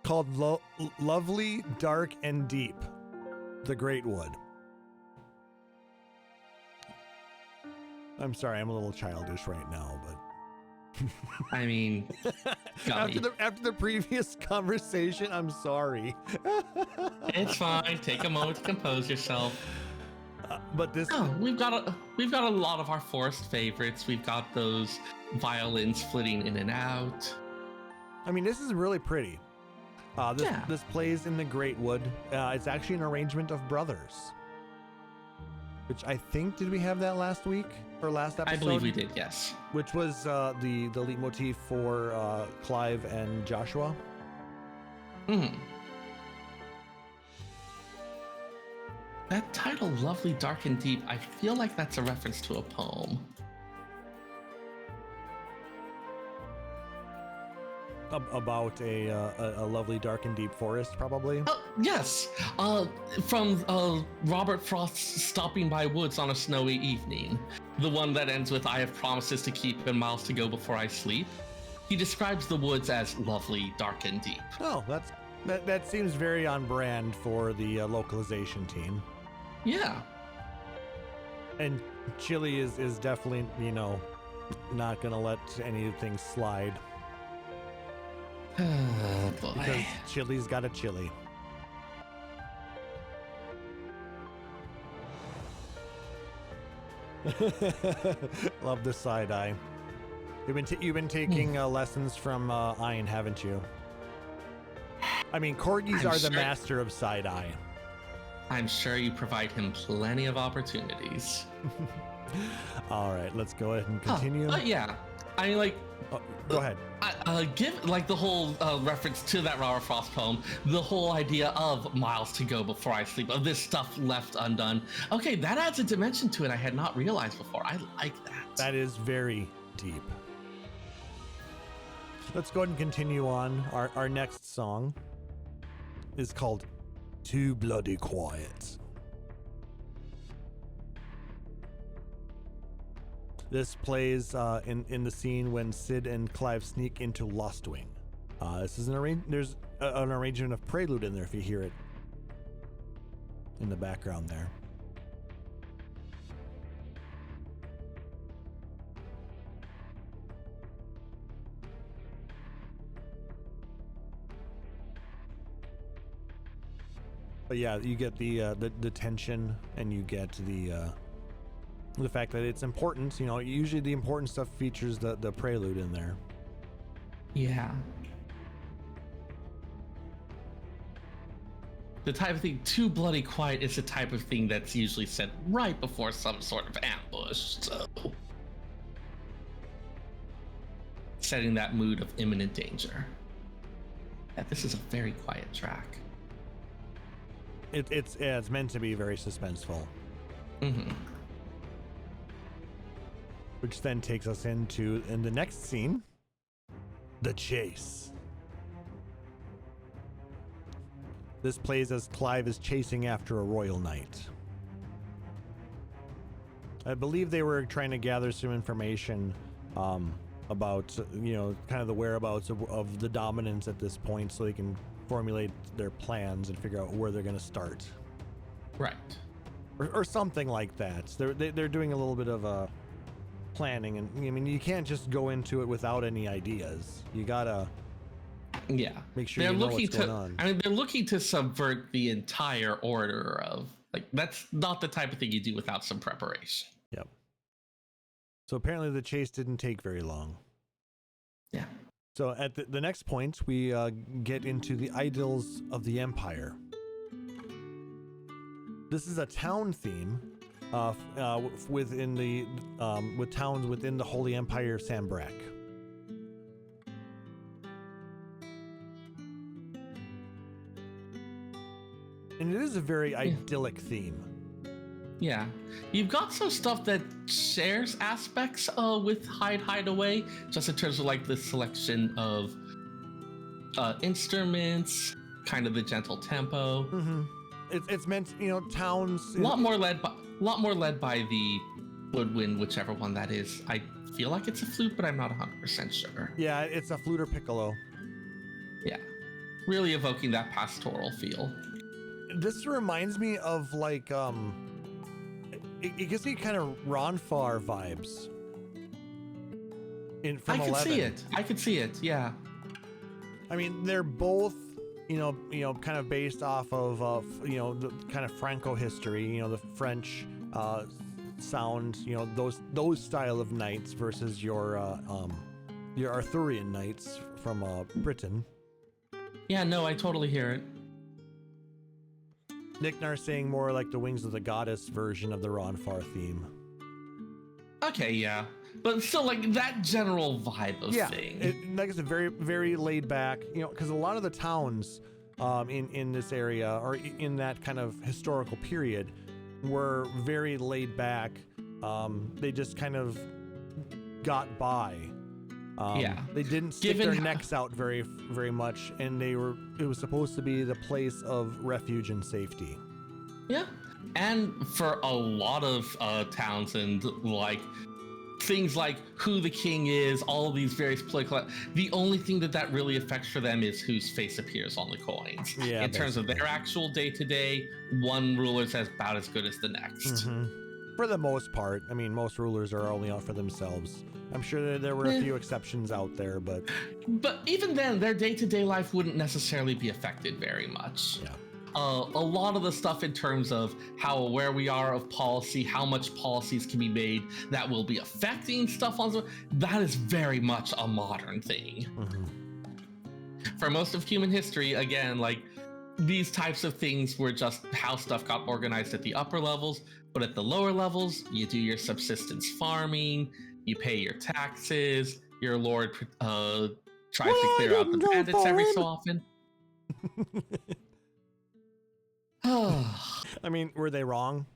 Called Lovely, Dark, and Deep, The Great Wood. I'm sorry, I'm a little childish right now, but... I mean, after the previous conversation, I'm sorry. It's fine. Take a moment to compose yourself. But this, we've got a lot of our forced favorites. We've got those violins flitting in and out. I mean, this is really pretty. This plays in the Great Wood. It's actually an arrangement of brothers. which I think, did we have that last week or last episode? I believe we did, yes. Which was the leitmotif for Clive and Joshua. That title, Lovely, Dark, and Deep, I feel like that's a reference to a poem. About a lovely, dark, and deep forest, probably. Yes, from Robert Frost's Stopping by Woods on a Snowy Evening, the one that ends with "I have promises to keep and miles to go before I sleep." He describes the woods as lovely, dark, and deep. Oh, that seems very on brand for the localization team. Yeah, and Chili is definitely, not gonna let anything slide. Oh boy. Because Chili's got a chili. Love the side eye. You've been taking lessons from Ian, haven't you? I mean, corgis are the master of side eye. I'm sure you provide him plenty of opportunities. All right, let's go ahead and continue. Yeah, I mean, like, go ahead. Give like the whole reference to that Robert Frost poem, the whole idea of miles to go before I sleep, of this stuff left undone. Okay, that adds a dimension to it I had not realized before. I like that. That is very deep. Let's go ahead and continue on. Our next song is called Too Bloody Quiet. This plays in the scene when Sid and Clive sneak into Lostwing. This is there's an arrangement of prelude in there if you hear it in the background there. But yeah, you get the tension, and you get the fact that it's important. Usually the important stuff features the prelude in there. Yeah. The type of thing, Too Bloody Quiet, is the type of thing that's usually said right before some sort of ambush, so setting that mood of imminent danger. Yeah, this is a very quiet track. It's meant to be very suspenseful. Which then takes us in the next scene, the chase. This plays as Clive is chasing after a royal knight. I believe they were trying to gather some information about, kind of the whereabouts of the dominants at this point, so they can formulate their plans and figure out where they're going to start. Right. Or something like that. They're doing a little bit of planning, and I mean, you can't just go into it without any ideas. You gotta make sure you know what's going on. I mean, they're looking to subvert the entire order of, like, that's not the type of thing you do without some preparation. Yep. So apparently the chase didn't take very long. Yeah. So at the next point, we get into the idols of the Empire. This is a town theme with towns within the Holy Empire of Sambrek. And it is a very idyllic theme. Yeah, you've got some stuff that shares aspects with Hideaway, just in terms of like the selection of instruments, kind of the gentle tempo. Mm-hmm. It's meant, towns. A lot more led by the woodwind, whichever one that is. I feel like it's a flute, but I'm not 100% sure. Yeah, it's a flute or piccolo. Yeah, really evoking that pastoral feel. This reminds me of like it gives me kind of Ronfar vibes. From 11. I could see it. Yeah. I mean, they're both, kind of based off of, the kind of Franco history. The French sound. Those style of knights versus your Arthurian knights from Britain. Yeah. No, I totally hear it. Nicknar saying more like the Wings of the Goddess version of the Ronfar theme. Okay, yeah. But still, like, that general vibe of thing. Like I said, very, very laid back, because a lot of the towns in this area, or in that kind of historical period, were very laid back. They just kind of got by. They didn't stick their necks out very, very much, and it was supposed to be the place of refuge and safety. Yeah. And for a lot of towns and like things like who the king is, all of these various political, the only thing that really affects for them is whose face appears on the coins. In terms of their actual day-to-day, one ruler's about as good as the next. For the most part. I mean, most rulers are only out for themselves. I'm sure that there were a few exceptions out there, but even then, their day-to-day life wouldn't necessarily be affected very much. Yeah. A lot of the stuff in terms of how aware we are of policy, how much policies can be made that will be affecting stuff on, that is very much a modern thing. For most of human history, again, like, these types of things were just how stuff got organized at the upper levels, but at the lower levels, you do your subsistence farming, you pay your taxes, your lord tries to clear out the bandits every so often. I mean, were they wrong?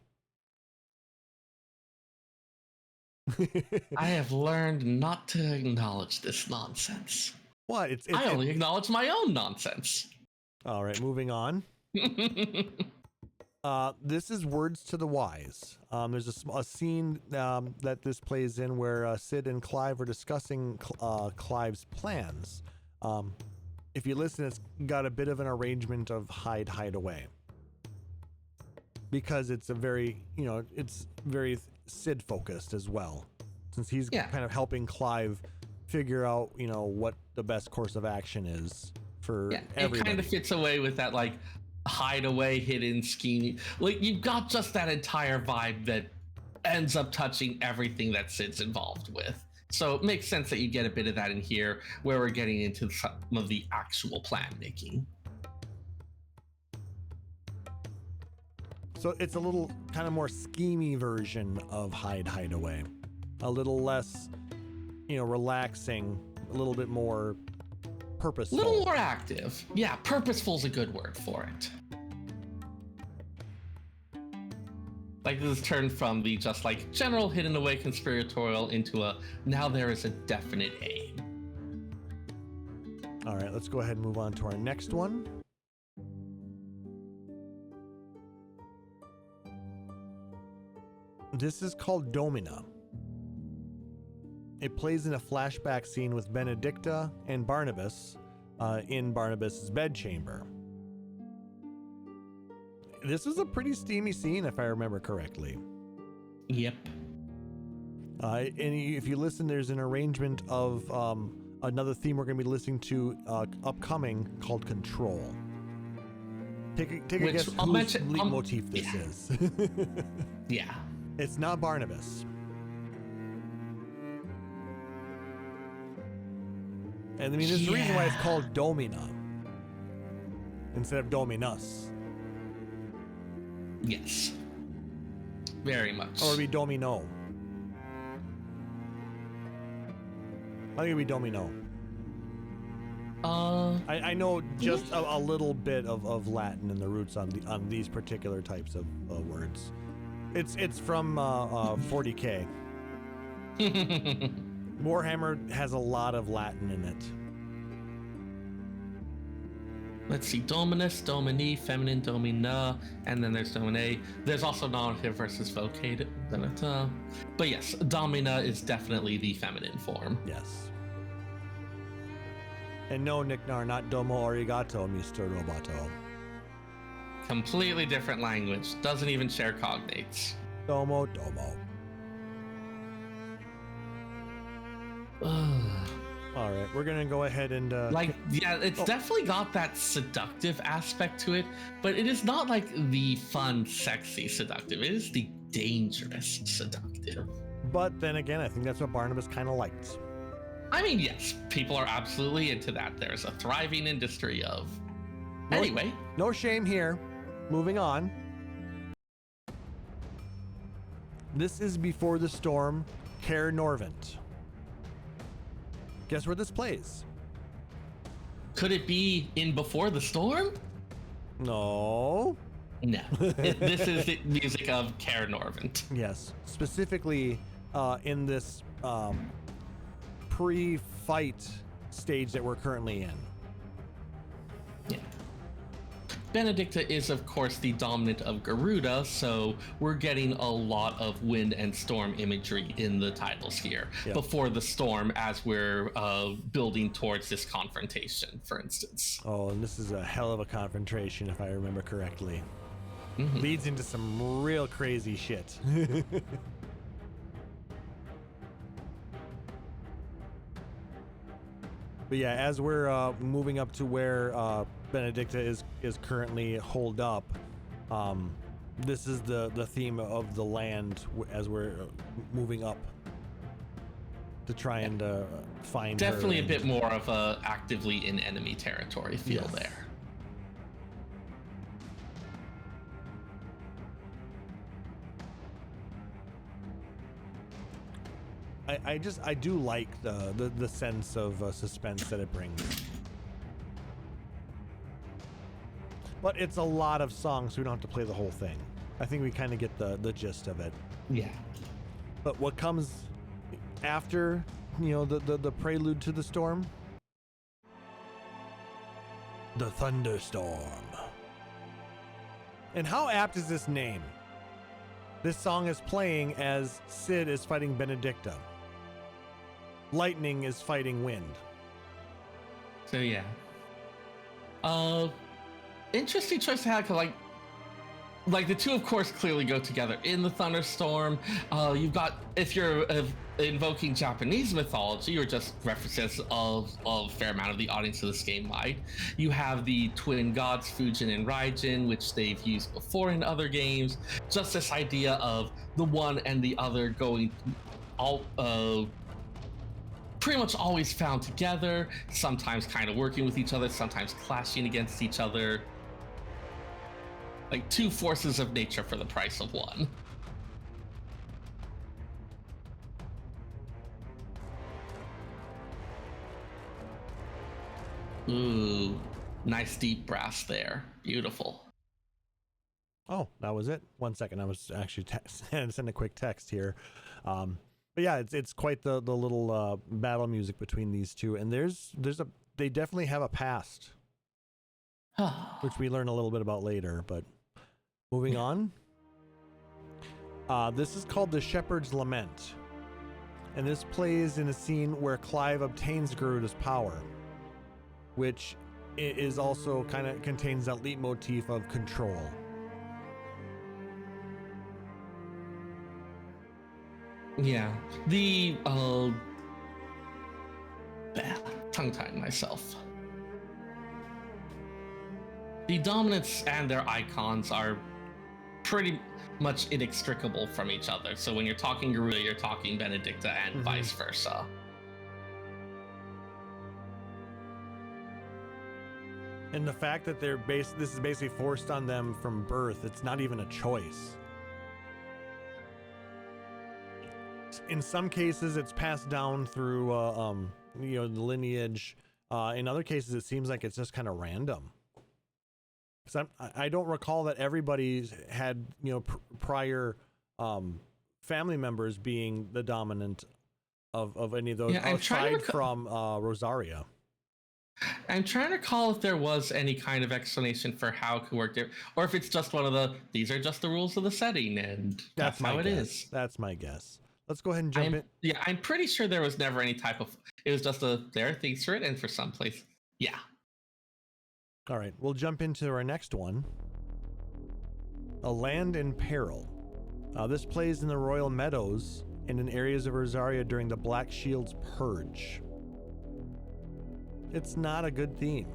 I have learned not to acknowledge this nonsense. What? I only acknowledge my own nonsense. All right, moving on. This is Words to the Wise. There's a scene that this plays in where Sid and Clive are discussing Clive's plans. If you listen, it's got a bit of an arrangement of hide away. Because it's it's very Sid focused as well, since he's kind of helping Clive figure out, what the best course of action is for everybody. It kind of fits away with that, like, hide away, hidden scheme. Like, you've got just that entire vibe that ends up touching everything that Sid's involved with. So it makes sense that you get a bit of that in here, where we're getting into some of the actual plan making. So it's a little kind of more schemy version of hide away. A little less, relaxing, a little bit more purposeful. A little more active. Yeah, purposeful is a good word for it. Like, this is turned from the just like general hidden away conspiratorial into a now there is a definite aim. All right, let's go ahead and move on to our next one. This is called Domina. It plays in a flashback scene with Benedicta and Barnabas in Barnabas's bedchamber. This is a pretty steamy scene, if I remember correctly. Yep. And if you listen, there's an arrangement of another theme we're going to be listening to upcoming called Control. Take a guess whose leitmotif this is. Yeah. It's not Barnabas. And I mean, there's a reason why it's called Domina instead of Dominus. Yes. Very much. Or it'd be Domino. I think it'd be Domino. I know just a little bit of Latin and the roots on these particular types of words. It's from 40K. Warhammer has a lot of Latin in it. Let's see, Dominus, Domini, feminine, Domina, and then there's Domine. There's also nominative versus vocative. But yes, Domina is definitely the feminine form. Yes. And no, Nicknar, not Domo Arigato, Mr. Roboto. Completely different language. Doesn't even share cognates. Domo. All right, we're gonna go ahead and it's definitely got that seductive aspect to it, but it is not like the fun, sexy seductive. It is the dangerous seductive. But then again, I think that's what Barnabas kind of liked. I mean, yes, people are absolutely into that. There's a thriving industry of. Anyway, no shame here. moving on. This is Before the Storm, Caer Norvent. Guess where this plays? Could it be in Before the Storm? No. No. This is the music of Caer Norvent. Yes, specifically in this pre-fight stage that we're currently in. Yeah. Benedicta is, of course, the dominant of Garuda, so we're getting a lot of wind and storm imagery in the titles here. Yep. Before the storm, as we're building towards this confrontation, for instance. Oh, and this is a hell of a confrontation, if I remember correctly. Mm-hmm. Leads into some real crazy shit. But yeah, as we're moving up to where Benedicta is currently holed up, this is the theme of the land as we're moving up to try and find her. Definitely a bit more of a actively in enemy territory feel there. I do like the sense of suspense that it brings. But it's a lot of songs, so we don't have to play the whole thing. I think we kind of get the gist of it. Yeah. But what comes after, you know, the prelude to the storm? The thunderstorm. And how apt is this name? This song is playing as Cid is fighting Benedicta. Lightning is fighting wind. So yeah. Interesting choice to have, cause like the two of course clearly go together. In the thunderstorm, you've got, if you're invoking Japanese mythology or just references of a fair amount of the audience of this game might, you have the twin gods Fujin and Raijin, which they've used before in other games. Just this idea of the one and the other going all pretty much always found together, sometimes kind of working with each other, sometimes clashing against each other. Like two forces of nature for the price of one. Ooh, nice deep brass there. Beautiful. Oh, that was it. 1 second. I was actually sending a quick text here. But yeah, it's quite the little battle music between these two, and they definitely have a past, which we learn a little bit about later. But moving on, this is called the Shepherd's Lament, and this plays in a scene where Clive obtains Garuda's power, which is also kind of contains that leitmotif of control. Yeah, the tongue-tied myself. The dominants and their icons are pretty much inextricable from each other. So when you're talking Garuda, you're talking Benedicta, and vice versa. And the fact that this is basically forced on them from birth, it's not even a choice. In some cases, it's passed down through, the lineage. In other cases, it seems like it's just kind of random. Because I don't recall that everybody's had, prior family members being the dominant of any of those, aside from Rosaria. I'm trying to recall if there was any kind of explanation for how it could work there, or if it's just one of these are just the rules of the setting, and that's how it is. That's my guess. Let's go ahead and jump in. Yeah, I'm pretty sure there was never any type of, it was just there are things for it, and for some place, yeah. All right, we'll jump into our next one. A Land in Peril. This plays in the Royal Meadows and in areas of Rosaria during the Black Shield's Purge. It's not a good theme.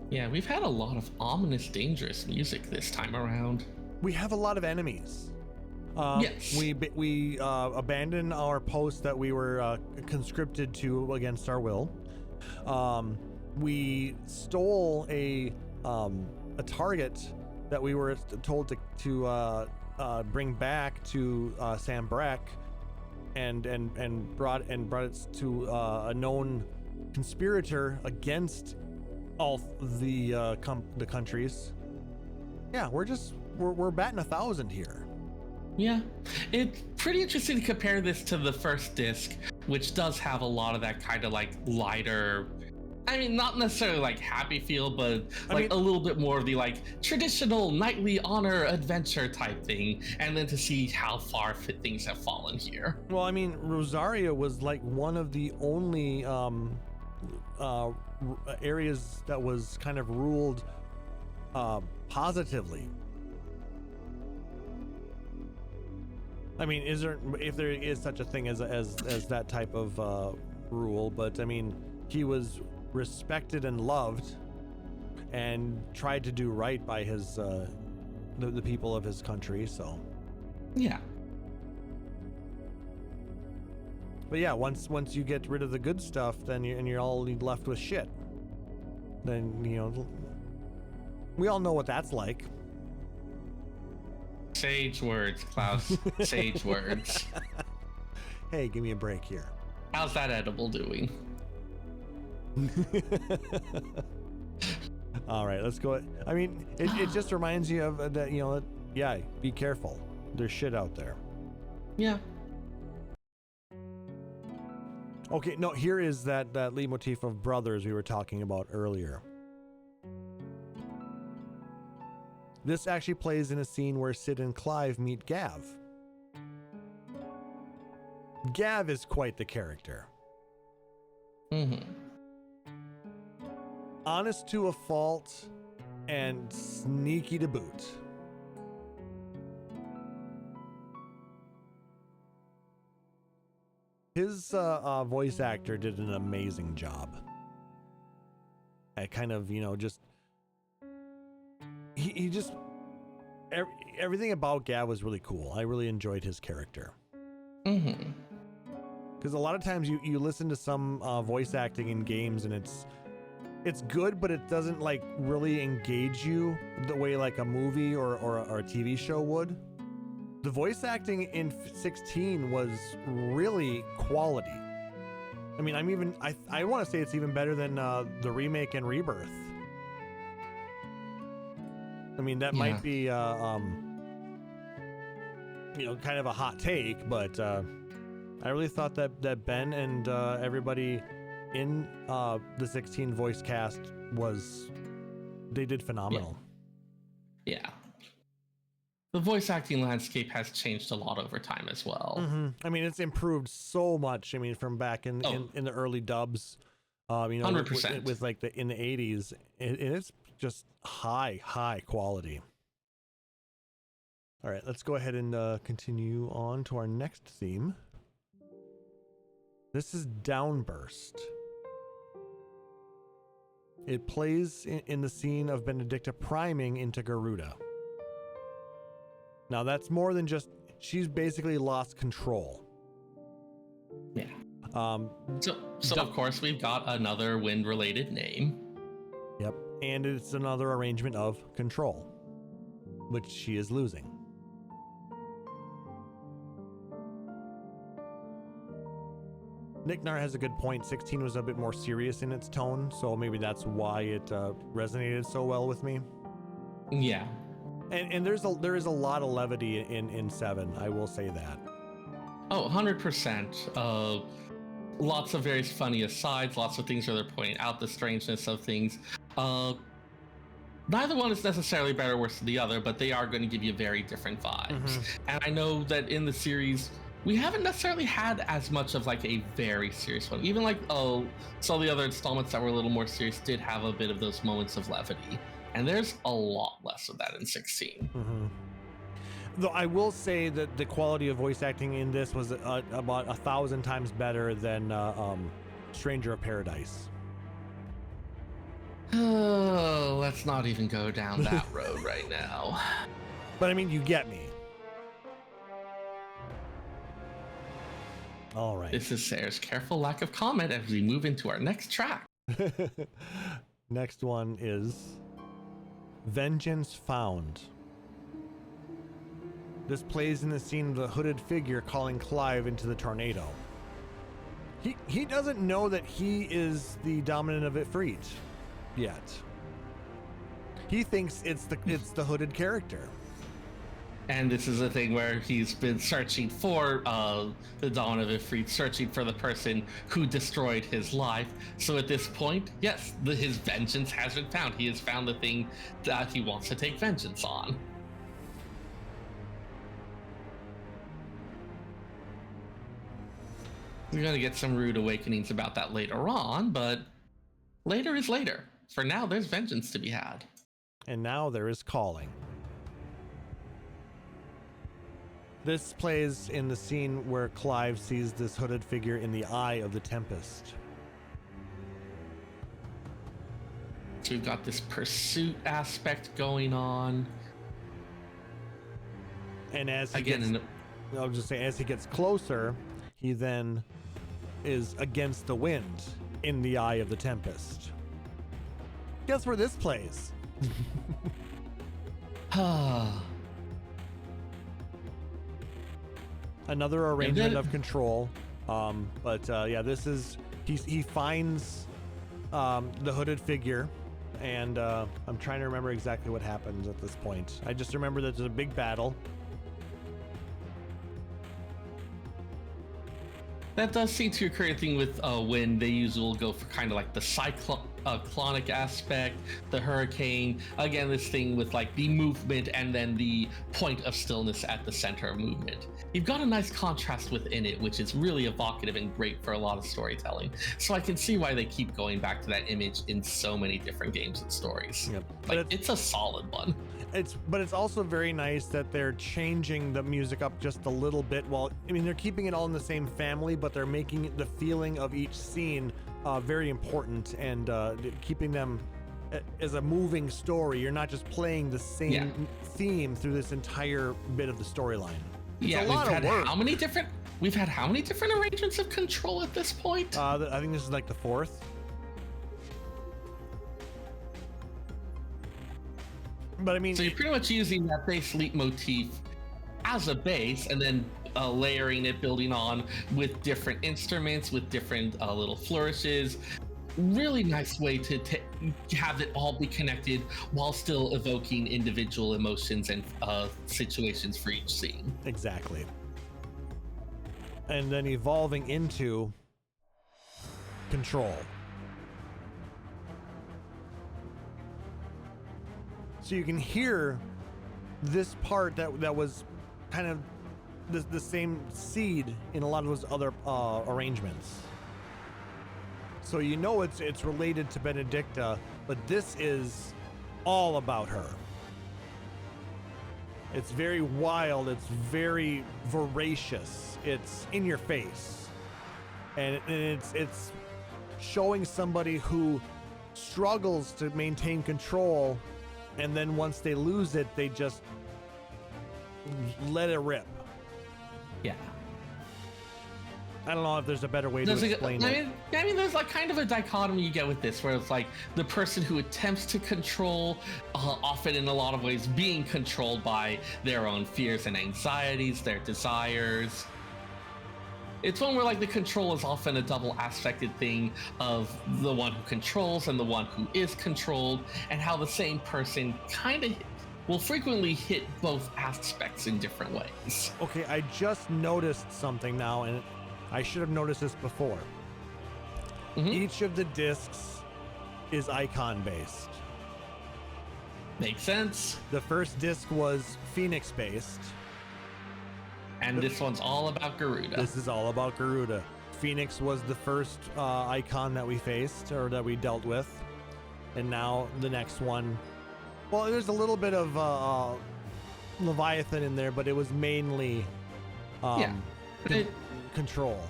Yeah, we've had a lot of ominous, dangerous music this time around. We have a lot of enemies. Yes. We abandoned our post that we were conscripted to against our will. we stole a target that we were told to bring back to Sam Breck, and brought it to a known conspirator against all the countries. Yeah, we're batting 1,000 here. Yeah, it's pretty interesting to compare this to the first disc, which does have a lot of that kind of like lighter, I mean, not necessarily like happy feel, but like a little bit more of the like traditional knightly honor adventure type thing. And then to see how far things have fallen here. Well, I mean, Rosaria was like one of the only areas that was kind of ruled positively. I mean, if there is such a thing as that type of rule, but I mean, he was respected and loved and tried to do right by his the people of his country, so yeah. But yeah, once you get rid of the good stuff, then you're all left with shit. Then, you know, we all know what that's like. Sage words, Klauss. Sage words. Hey, give me a break here. How's that edible doing? All right, let's go. I mean, it just reminds you of that, you know, yeah, be careful. There's shit out there. Yeah. Okay, no, here is that leitmotif of brothers we were talking about earlier. This actually plays in a scene where Sid and Clive meet Gav. Gav is quite the character. Mm-hmm. Honest to a fault and sneaky to boot. His voice actor did an amazing job. I kind of, you know, just he just everything about Gav was really cool. I really enjoyed his character. Mm-hmm. Because a lot of times you listen to some voice acting in games and it's good, but it doesn't like really engage you the way like a movie or a TV show would. The voice acting in 16 was really quality. I mean, I want to say it's even better than the remake and Rebirth. I mean, that might be, you know, kind of a hot take, but I really thought that Ben and everybody in the 16 voice cast they did phenomenal. Yeah. The voice acting landscape has changed a lot over time as well. Mm-hmm. I mean, it's improved so much. I mean, from back in the early dubs, you know, 100%. with like in the 80s, it's just high quality. All right, let's go ahead and continue on to our next theme. This is Downburst. It plays in the scene of Benedicta priming into Garuda. Now that's more than just, she's basically lost control. Yeah. So of course we've got another wind-related name. Yep, and it's another arrangement of control, which she is losing. Nick Nar has a good point. 16 was a bit more serious in its tone, so maybe that's why it resonated so well with me. Yeah. And there is a lot of levity in 7, I will say that. Oh, 100%. Lots of very funny asides, lots of things where they're pointing out the strangeness of things. Neither one is necessarily better or worse than the other, but they are going to give you very different vibes. Mm-hmm. And I know that in the series, we haven't necessarily had as much of like a very serious one. Even like, some of the other installments that were a little more serious did have a bit of those moments of levity. And there's a lot less of that in 16. Mm-hmm. Though I will say that the quality of voice acting in this was about 1,000 times better than Stranger of Paradise. Oh, let's not even go down that road right now. But I mean, you get me. All right. This is Seyrr's careful lack of comment as we move into our next track. Next one is Vengeance Found. This plays in the scene of the hooded figure calling Clive into the tornado. He doesn't know that he is the dominant of Ifrit yet. He thinks it's the hooded character. And this is a thing where he's been searching for the dawn of Ifrit, searching for the person who destroyed his life. So at this point, yes, his vengeance has been found. He has found the thing that he wants to take vengeance on. We're going to get some rude awakenings about that later on, but later is later. For now, there's vengeance to be had. And now there is calling. This plays in the scene where Clive sees this hooded figure in the eye of the Tempest. So we've got this pursuit aspect going on. And as he I'll just say, as he gets closer, he then is against the wind in the eye of the Tempest. Guess where this plays? Another arrangement of control. Yeah, this is he finds the hooded figure, and I'm trying to remember exactly what happens at this point. I just remember that there's a big battle. That does seem to occur a thing with when they usually go for kind of like the cyclonic aspect, the hurricane. Again, this thing with like the movement and then the point of stillness at the center of movement. You've got a nice contrast within it, which is really evocative and great for a lot of storytelling. So I can see why they keep going back to that image in so many different games and stories. Yep. Like it's a solid one. But it's also very nice that they're changing the music up just a little bit. They're keeping it all in the same family, but they're making the feeling of each scene very important and keeping them as a moving story. You're not just playing the same theme through this entire bit of the storyline. It's a lot of work. We've had how many different arrangements of control at this point? I think this is like the fourth. But I mean, so you're pretty much using that base leitmotif as a base, and then layering it, building on with different instruments, with different little flourishes. Really nice way to have it all be connected while still evoking individual emotions and situations for each scene. Exactly. And then evolving into control. So you can hear this part that was kind of the same seed in a lot of those other arrangements. So you know it's related to Benedicta, but this is all about her. It's very wild, it's very voracious, it's in your face. And it's showing somebody who struggles to maintain control, and then once they lose it, they just let it rip. Yeah. I don't know if there's a better way to explain it. I mean, there's like kind of a dichotomy you get with this, where it's like the person who attempts to control, often in a lot of ways being controlled by their own fears and anxieties, their desires. It's one where like the control is often a double aspected thing of the one who controls and the one who is controlled, and how the same person kind of will frequently hit both aspects in different ways. Okay, I just noticed something now, and I should have noticed this before. Mm-hmm. Each of the discs is icon based. Makes sense. The first disc was Phoenix based. And this one's all about Garuda. This is all about Garuda. Phoenix was the first icon that we faced, or that we dealt with. And now the next one, well, there's a little bit of Leviathan in there, but it was mainly control.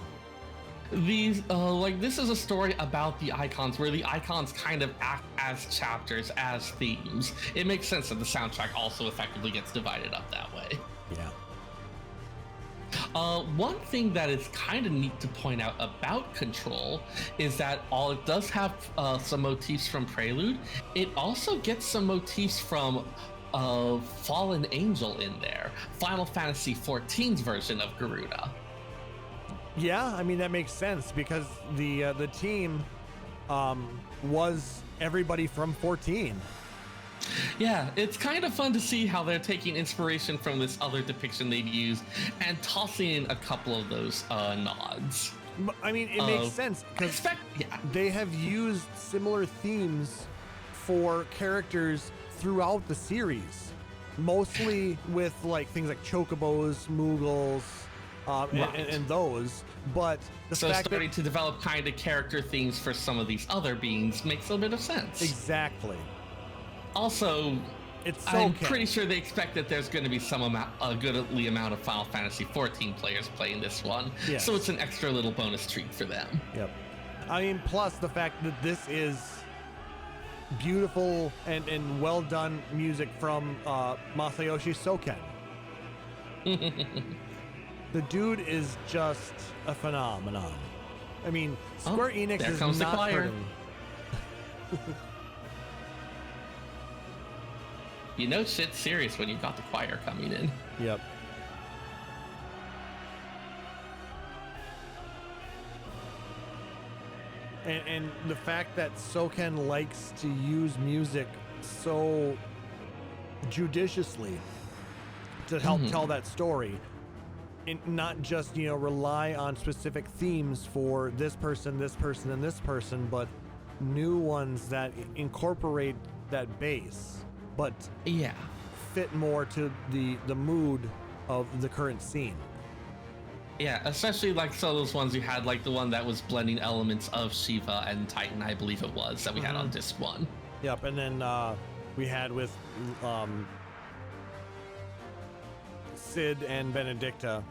These this is a story about the icons, where the icons kind of act as chapters, as themes. It makes sense that the soundtrack also effectively gets divided up that way. Yeah. One thing that is kind of neat to point out about Control is that while it does have some motifs from Prelude, it also gets some motifs from Fallen Angel in there, Final Fantasy XIV's version of Garuda. Yeah, I mean, that makes sense because the team was everybody from 14. Yeah, it's kind of fun to see how they're taking inspiration from this other depiction they've used and tossing in a couple of those nods. I mean, it makes sense because they have used similar themes for characters throughout the series, mostly with like things like chocobos, Moogles, and those. But the fact starting to develop kind of character themes for some of these other beings makes a bit of sense. Exactly. Also, I'm pretty sure they expect that there's going to be a goodly amount of Final Fantasy XIV players playing this one, yes. So it's an extra little bonus treat for them. Yep. I mean, plus the fact that this is beautiful and well done music from Masayoshi Soken. The dude is just a phenomenon. I mean, Square Enix is not hurting. You know shit's serious when you've got the choir coming in. Yep. And the fact that Soken likes to use music so judiciously to help tell that story, and not just, rely on specific themes for this person, and this person, but new ones that incorporate that base, but fit more to the mood of the current scene. Yeah, especially like some of those ones you had, like the one that was blending elements of Shiva and Titan, I believe it was, that we had on disc 1. Yep, and then we had with Sid and Benedicta,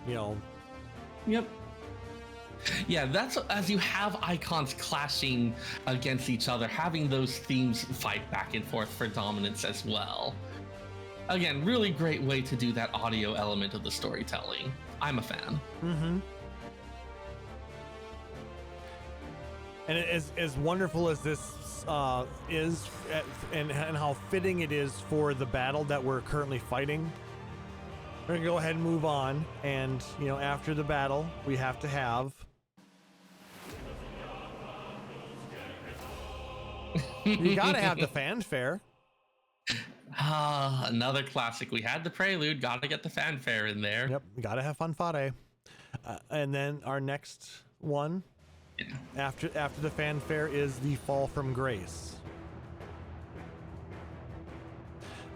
Yep. Yeah, that's as you have icons clashing against each other, having those themes fight back and forth for dominance as well. Again, really great way to do that audio element of the storytelling. I'm a fan. Mm-hmm. And as wonderful as this is, and how fitting it is for the battle that we're currently fighting, we're gonna go ahead and move on. And after the battle, we have to have you gotta have the fanfare. Another classic. We had the prelude, gotta get the fanfare in there. Yep, we gotta have fanfare. And then our next one, after the fanfare, is the Fall from Grace.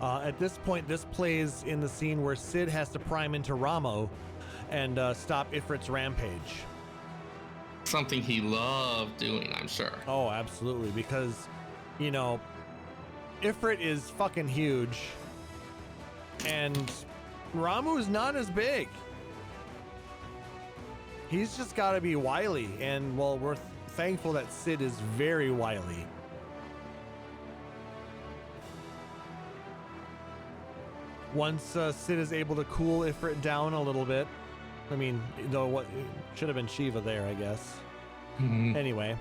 At this point, this plays in the scene where Sid has to prime into Ramo and stop Ifrit's rampage. Something he loved doing, I'm sure. Oh, absolutely, because, Ifrit is fucking huge, and Ramu's not as big. He's just got to be wily, and well, we're thankful that Sid is very wily. Once Sid is able to cool Ifrit down a little bit, I mean, though what should have been Shiva there, I guess. Anyway.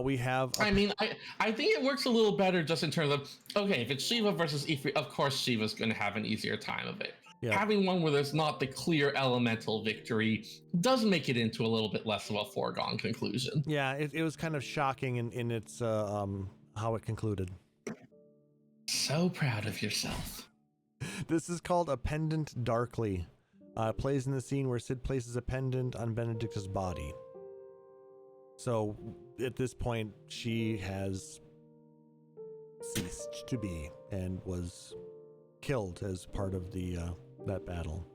We have I think it works a little better just in terms of, okay, if it's Shiva versus Ifrit, of course Shiva's going to have an easier time of it. Yep. Having one where there's not the clear elemental victory does make it into a little bit less of a foregone conclusion. Yeah, it was kind of shocking in its how it concluded. So proud of yourself. This is called A Pendant Darkly. Plays in the scene where Sid places a pendant on Benedicta's body. So at this point, she has ceased to be and was killed as part of the that battle.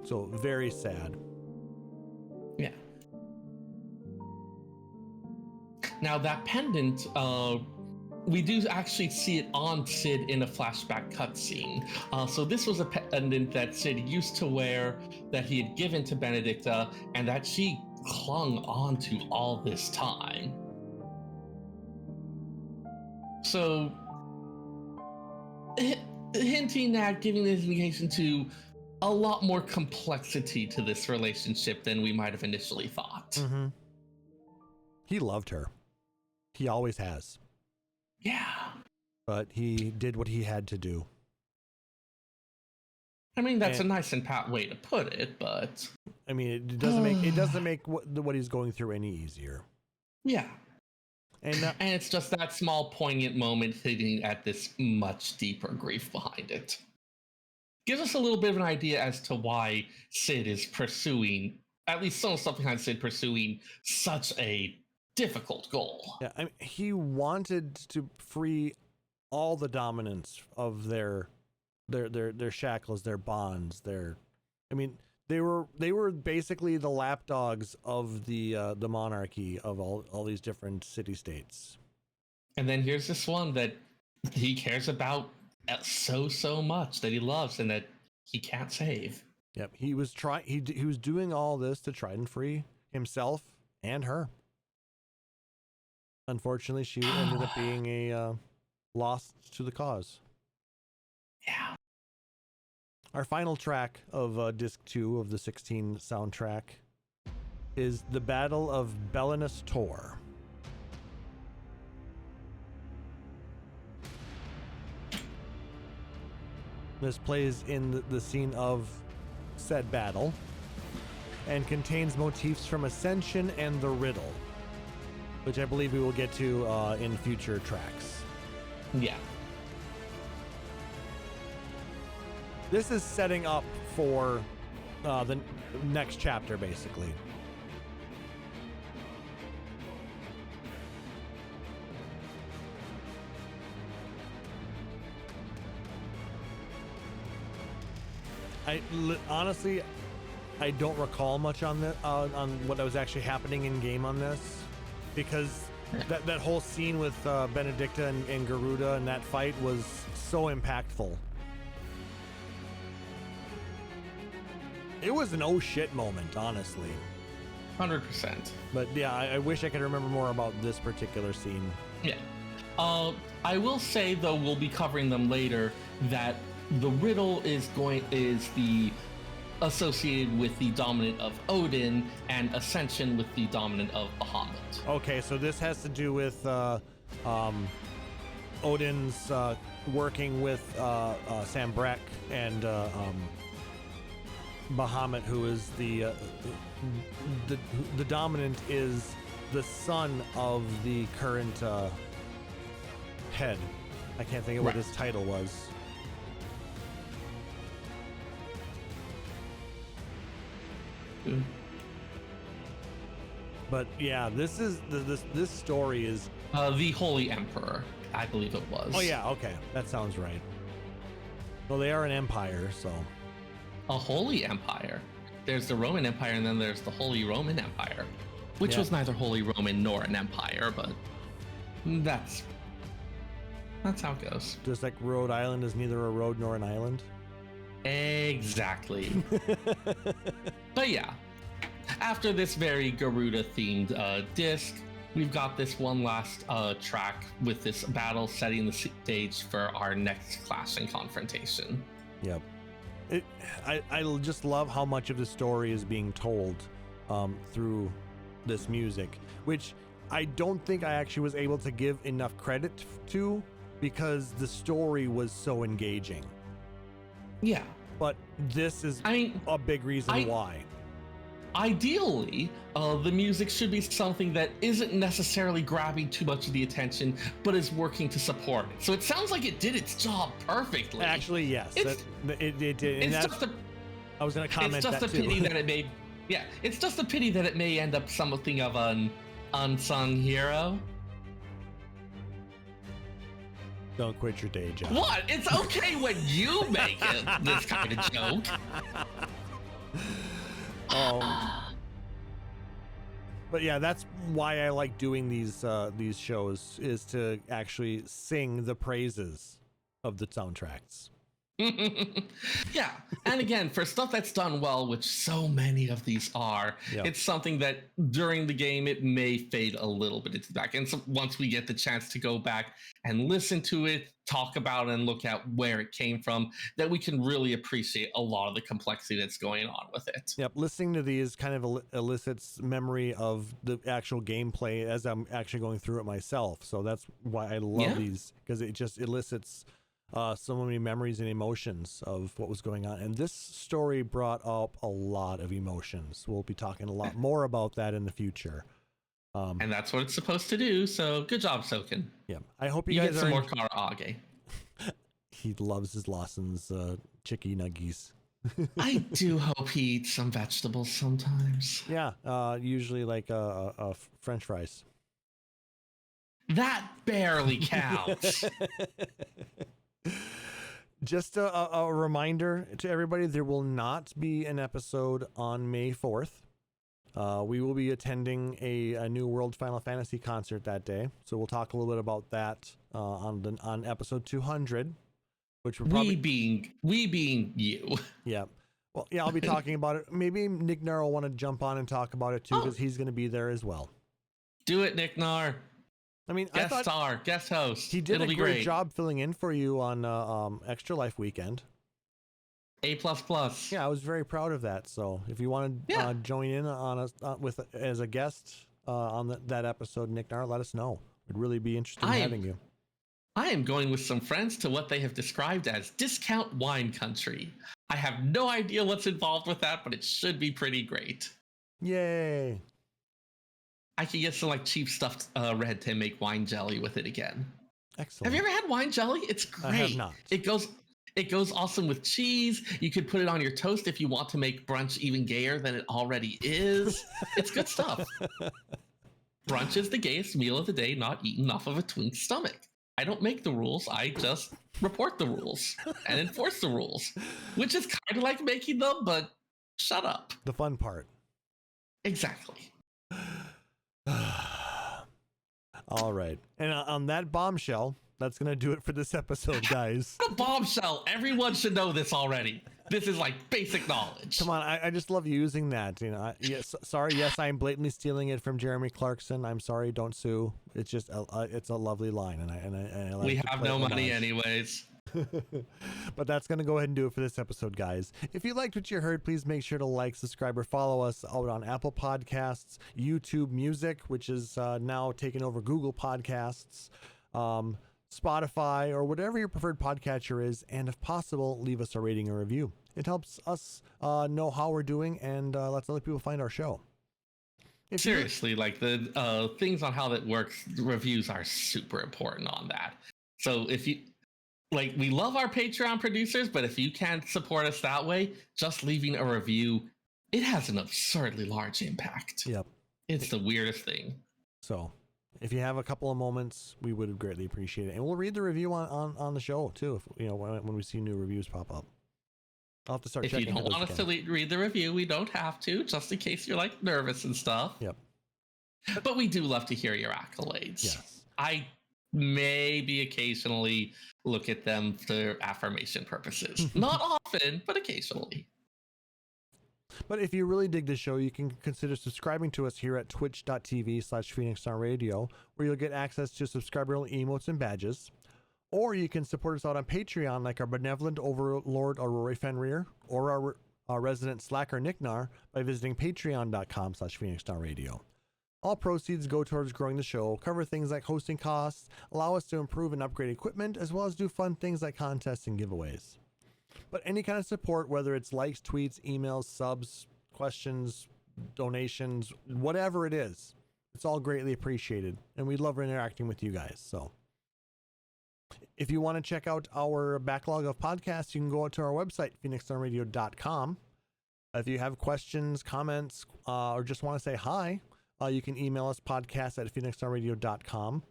So very sad. Yeah. Now that pendant, we do actually see it on Sid in a flashback cutscene. So this was a pendant that Sid used to wear, that he had given to Benedicta, and that she clung on to all this time. So hinting at giving this indication to a lot more complexity to this relationship than we might have initially thought. Mm-hmm. He loved her. He always has. Yeah. But he did what he had to do. I mean, that's a nice and pat way to put it, but I mean, it doesn't make what he's going through any easier. Yeah. And it's just that small poignant moment hitting at this much deeper grief behind it. Gives us a little bit of an idea as to why Sid is pursuing, at least some stuff behind Sid pursuing such a difficult goal. Yeah, I mean, he wanted to free all the dominance of their shackles, their bonds, they were basically the lapdogs of the monarchy of all these different city-states. And then here's this one that he cares about so much, that he loves and that he can't save. Yep, he was doing all this to try and free himself and her. Unfortunately, she ended up being a loss to the cause. Yeah. Our final track of Disc 2 of the 16 soundtrack is The Battle of Belinus Tor. This plays in the scene of said battle and contains motifs from Ascension and The Riddle, which I believe we will get to in future tracks. Yeah. This is setting up for the next chapter, basically. Honestly, I don't recall much on what was actually happening in game on this, because that whole scene with Benedicta and Garuda and that fight was so impactful. It was an oh shit moment, honestly. 100%. But yeah, I wish I could remember more about this particular scene. Yeah. I will say, though, we'll be covering them later, that the riddle is the associated with the dominant of Odin, and Ascension with the dominant of Bahamut. Okay, so this has to do with Odin's working with Sambrek and Bahamut, who is the dominant, is the son of the current head. I can't think of what his title was. But yeah, this story is the Holy Emperor, I believe it was. Oh yeah, okay, that sounds right. Well, they are an empire, so a Holy Empire. There's the Roman Empire, and then there's the Holy Roman Empire, which was neither Holy Roman nor an empire, but that's how it goes. Just like Rhode Island is neither a road nor an island. Exactly. But yeah, after this very Garuda-themed disc, we've got this one last track with this battle setting the stage for our next clash and confrontation. Yep. I just love how much of the story is being told through this music, which I don't think I actually was able to give enough credit to, because the story was so engaging. Yeah. But this is a big reason why. Ideally, the music should be something that isn't necessarily grabbing too much of the attention, but is working to support it. So it sounds like it did its job perfectly. Actually, yes, it did. I was going to comment. It's just a pity that it may. Yeah, it's just a pity that it may end up something of an unsung hero. Don't quit your day job. What? It's okay when you make this kind of joke. But yeah, that's why I like doing these shows, is to actually sing the praises of the soundtracks. Yeah, and again, for stuff that's done well, which so many of these are, it's something that during the game it may fade a little bit into the back. And so once we get the chance to go back and listen to it, talk about it, and look at where it came from, that we can really appreciate a lot of the complexity that's going on with it. Yep, listening to these kind of elicits memory of the actual gameplay as I'm actually going through it myself. So that's why I love these, because it just elicits so many memories and emotions of what was going on. And this story brought up a lot of emotions. We'll be talking a lot more about that in the future. And that's what it's supposed to do. So good job, Soken. Yeah, I hope you guys get some more karaage. He loves his Lawson's chicky nuggies. I do hope he eats some vegetables sometimes. Yeah, usually like French fries. That barely counts. Just a reminder to everybody, there will not be an episode on May 4th. We will be attending a New World Final Fantasy concert that day. So we'll talk a little bit about that on episode 200, which we're probably... We being you. Yeah. Well, yeah, I'll be talking about it. Maybe Nick Nar will want to jump on and talk about it too, because he's going to be there as well. Do it, Nick Nar. I mean, guest host. He did a great job filling in for you on Extra Life weekend. A++. Yeah, I was very proud of that. So if you want to join in on as a guest on that episode, Nick Nar, let us know. We'd really be interested in having you. I am going with some friends to what they have described as discount wine country. I have no idea what's involved with that, but it should be pretty great. Yay! I can get some like cheap stuffed red to make wine jelly with it again. Excellent. Have you ever had wine jelly? It's great. I have not. It goes awesome with cheese. You could put it on your toast if you want to make brunch even gayer than it already is. It's good stuff. Brunch is the gayest meal of the day, not eaten off of a twink stomach. I don't make the rules. I just report the rules and enforce the rules, which is kind of like making them, but shut up. The fun part. Exactly. All right. And on that bombshell, that's going to do it for this episode, guys. The bombshell. Everyone should know this already. This is like basic knowledge. Come on. I just love using that. You know, sorry. Yes, I'm blatantly stealing it from Jeremy Clarkson. I'm sorry. Don't sue. It's just it's a lovely line. And I like we have no money anyways. But that's going to go ahead and do it for this episode, guys. If you liked what you heard, please make sure to like, subscribe, or follow us out on Apple Podcasts, YouTube Music, which is now taking over Google Podcasts, Spotify, or whatever your preferred podcatcher is. And if possible, leave us a rating or review. It helps us know how we're doing and lets other people find our show. Seriously, like the things on how that works, the reviews are super important on that. So if you... Like, we love our Patreon producers, but if you can't support us that way, just leaving a review, it has an absurdly large impact. Yep. It's the weirdest thing. So, if you have a couple of moments, we would greatly appreciate it. And we'll read the review on the show, too, if when we see new reviews pop up. I'll have to start checking. If you don't want us to read the review, we don't have to, just in case you're, like, nervous and stuff. Yep. But we do love to hear your accolades. Yes. I maybe occasionally look at them for affirmation purposes. Not often, but occasionally. But if you really dig the show, you can consider subscribing to us here at twitch.tv/PhoenixDown where you'll get access to subscriber-only emotes and badges. Or you can support us out on Patreon like our benevolent overlord Aurora Fenrir or our resident slacker Nick Nar by visiting patreon.com/PhoenixDownRadio. All proceeds go towards growing the show, cover things like hosting costs, allow us to improve and upgrade equipment, as well as do fun things like contests and giveaways. But any kind of support, whether it's likes, tweets, emails, subs, questions, donations, whatever it is, it's all greatly appreciated. And we love interacting with you guys. So if you want to check out our backlog of podcasts, you can go out to our website, PhoenixDownRadio.com. If you have questions, comments, or just want to say hi, you can email us podcast@PhoenixDownRadio.com,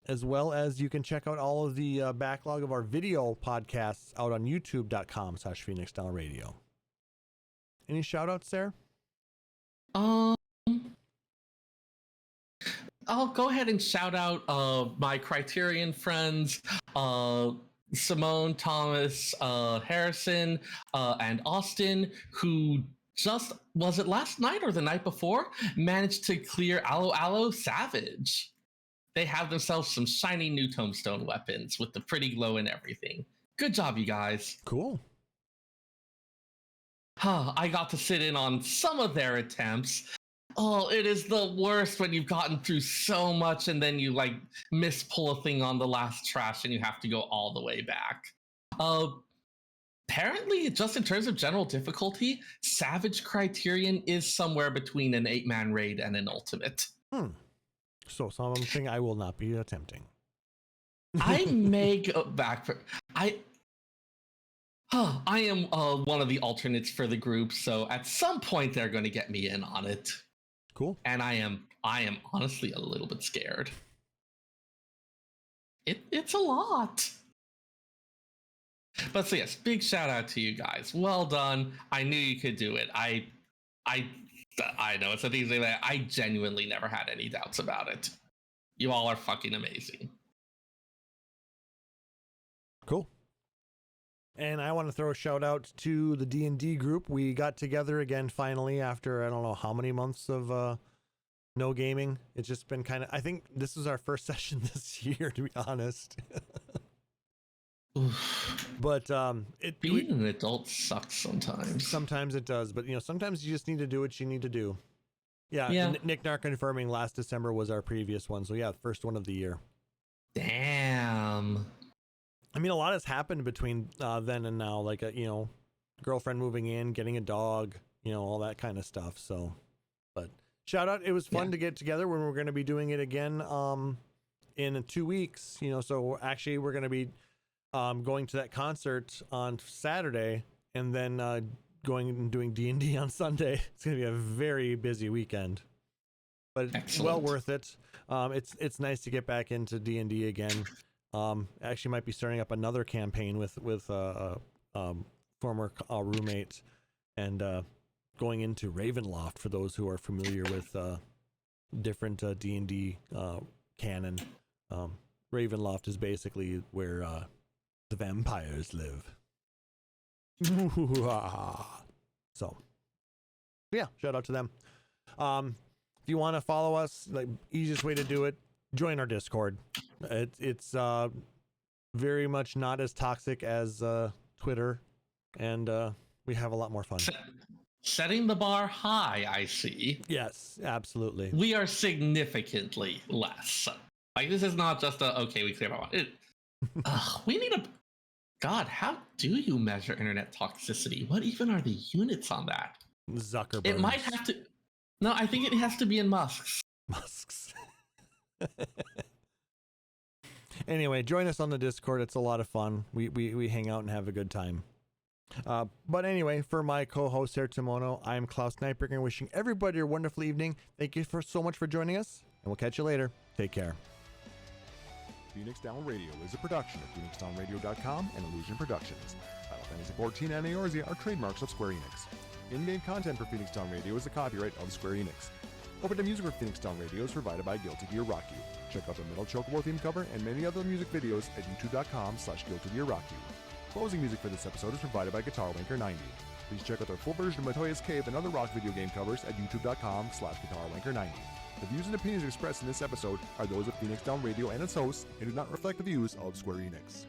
as well as you can check out all of the backlog of our video podcasts out on YouTube.com/PhoenixDownRadio. Any shout outs there? I'll go ahead and shout out my Criterion friends, Simone, Thomas, Harrison, and Austin, who just, was it last night or the night before, managed to clear Aloe Aloe Savage. They have themselves some shiny new Tombstone weapons with the pretty glow and everything. Good job, you guys. Cool. I got to sit in on some of their attempts. Oh, it is the worst when you've gotten through so much and then you like mispull a thing on the last trash and you have to go all the way back. Apparently, just in terms of general difficulty, Savage Criterion is somewhere between an 8-man raid and an ultimate. So something I will not be attempting. I may go back for I am one of the alternates for the group, so at some point they're going to get me in on it. Cool. And I am honestly a little bit scared. It's a lot. But so yes, big shout out to you guys. Well done. I knew you could do it. I know it's a thing that I genuinely never had any doubts about it. You all are fucking amazing. Cool. And I want to throw a shout out to the D&D group. We got together again finally after I don't know how many months of no gaming. It's just been kind of, I think this is our first session this year, to be honest. But being an adult sucks sometimes. Sometimes it does, but you know, sometimes you just need to do what you need to do. Yeah. Nick Nar confirming last December was our previous one, so yeah, first one of the year. Damn. I mean, a lot has happened between then and now, like you know, girlfriend moving in, getting a dog, you know, all that kind of stuff. So, but shout out, it was fun to get together when we're going to be doing it again in 2 weeks. You know, so actually we're going to be going to that concert on Saturday and then going and doing D&D on Sunday. It's going to be a very busy weekend, but it's well worth it. It's nice to get back into D&D again. Actually might be starting up another campaign with former roommate and going into Ravenloft for those who are familiar with different D&D canon. Ravenloft is basically where the vampires live. So yeah, shout out to them. If you want to follow us, like easiest way to do it, join our Discord. It's very much not as toxic as Twitter, and we have a lot more fun. Setting the bar high, I see. Yes, absolutely. We are significantly less. Like, this is not just okay, we clear our one. We need a... God, how do you measure internet toxicity? What even are the units on that? Zuckerberg. It might have to... No, I think it has to be in Musks. Musks. Anyway, join us on the Discord. It's a lot of fun. We hang out and have a good time. But anyway, for my co-host here, Timono, I'm Klauss Nightbringer, wishing everybody a wonderful evening. Thank you so much for joining us, and we'll catch you later. Take care. Phoenix Down Radio is a production of PhoenixDownRadio.com and Illusion Productions. Final Fantasy XIV and Eorzea are trademarks of Square Enix. In-game content for Phoenix Down Radio is the copyright of Square Enix. Opening music for Phoenix Down Radio is provided by Guilty Gear Rock You. Check out the Metal Chocobo theme cover and many other music videos at youtube.com/Guilty Gear Rock You. Closing music for this episode is provided by Guitar Wanker 90. Please check out their full version of Matoya's Cave and other rock video game covers at youtube.com/Guitar Wanker 90. The views and opinions expressed in this episode are those of Phoenix Down Radio and its hosts and do not reflect the views of Square Enix.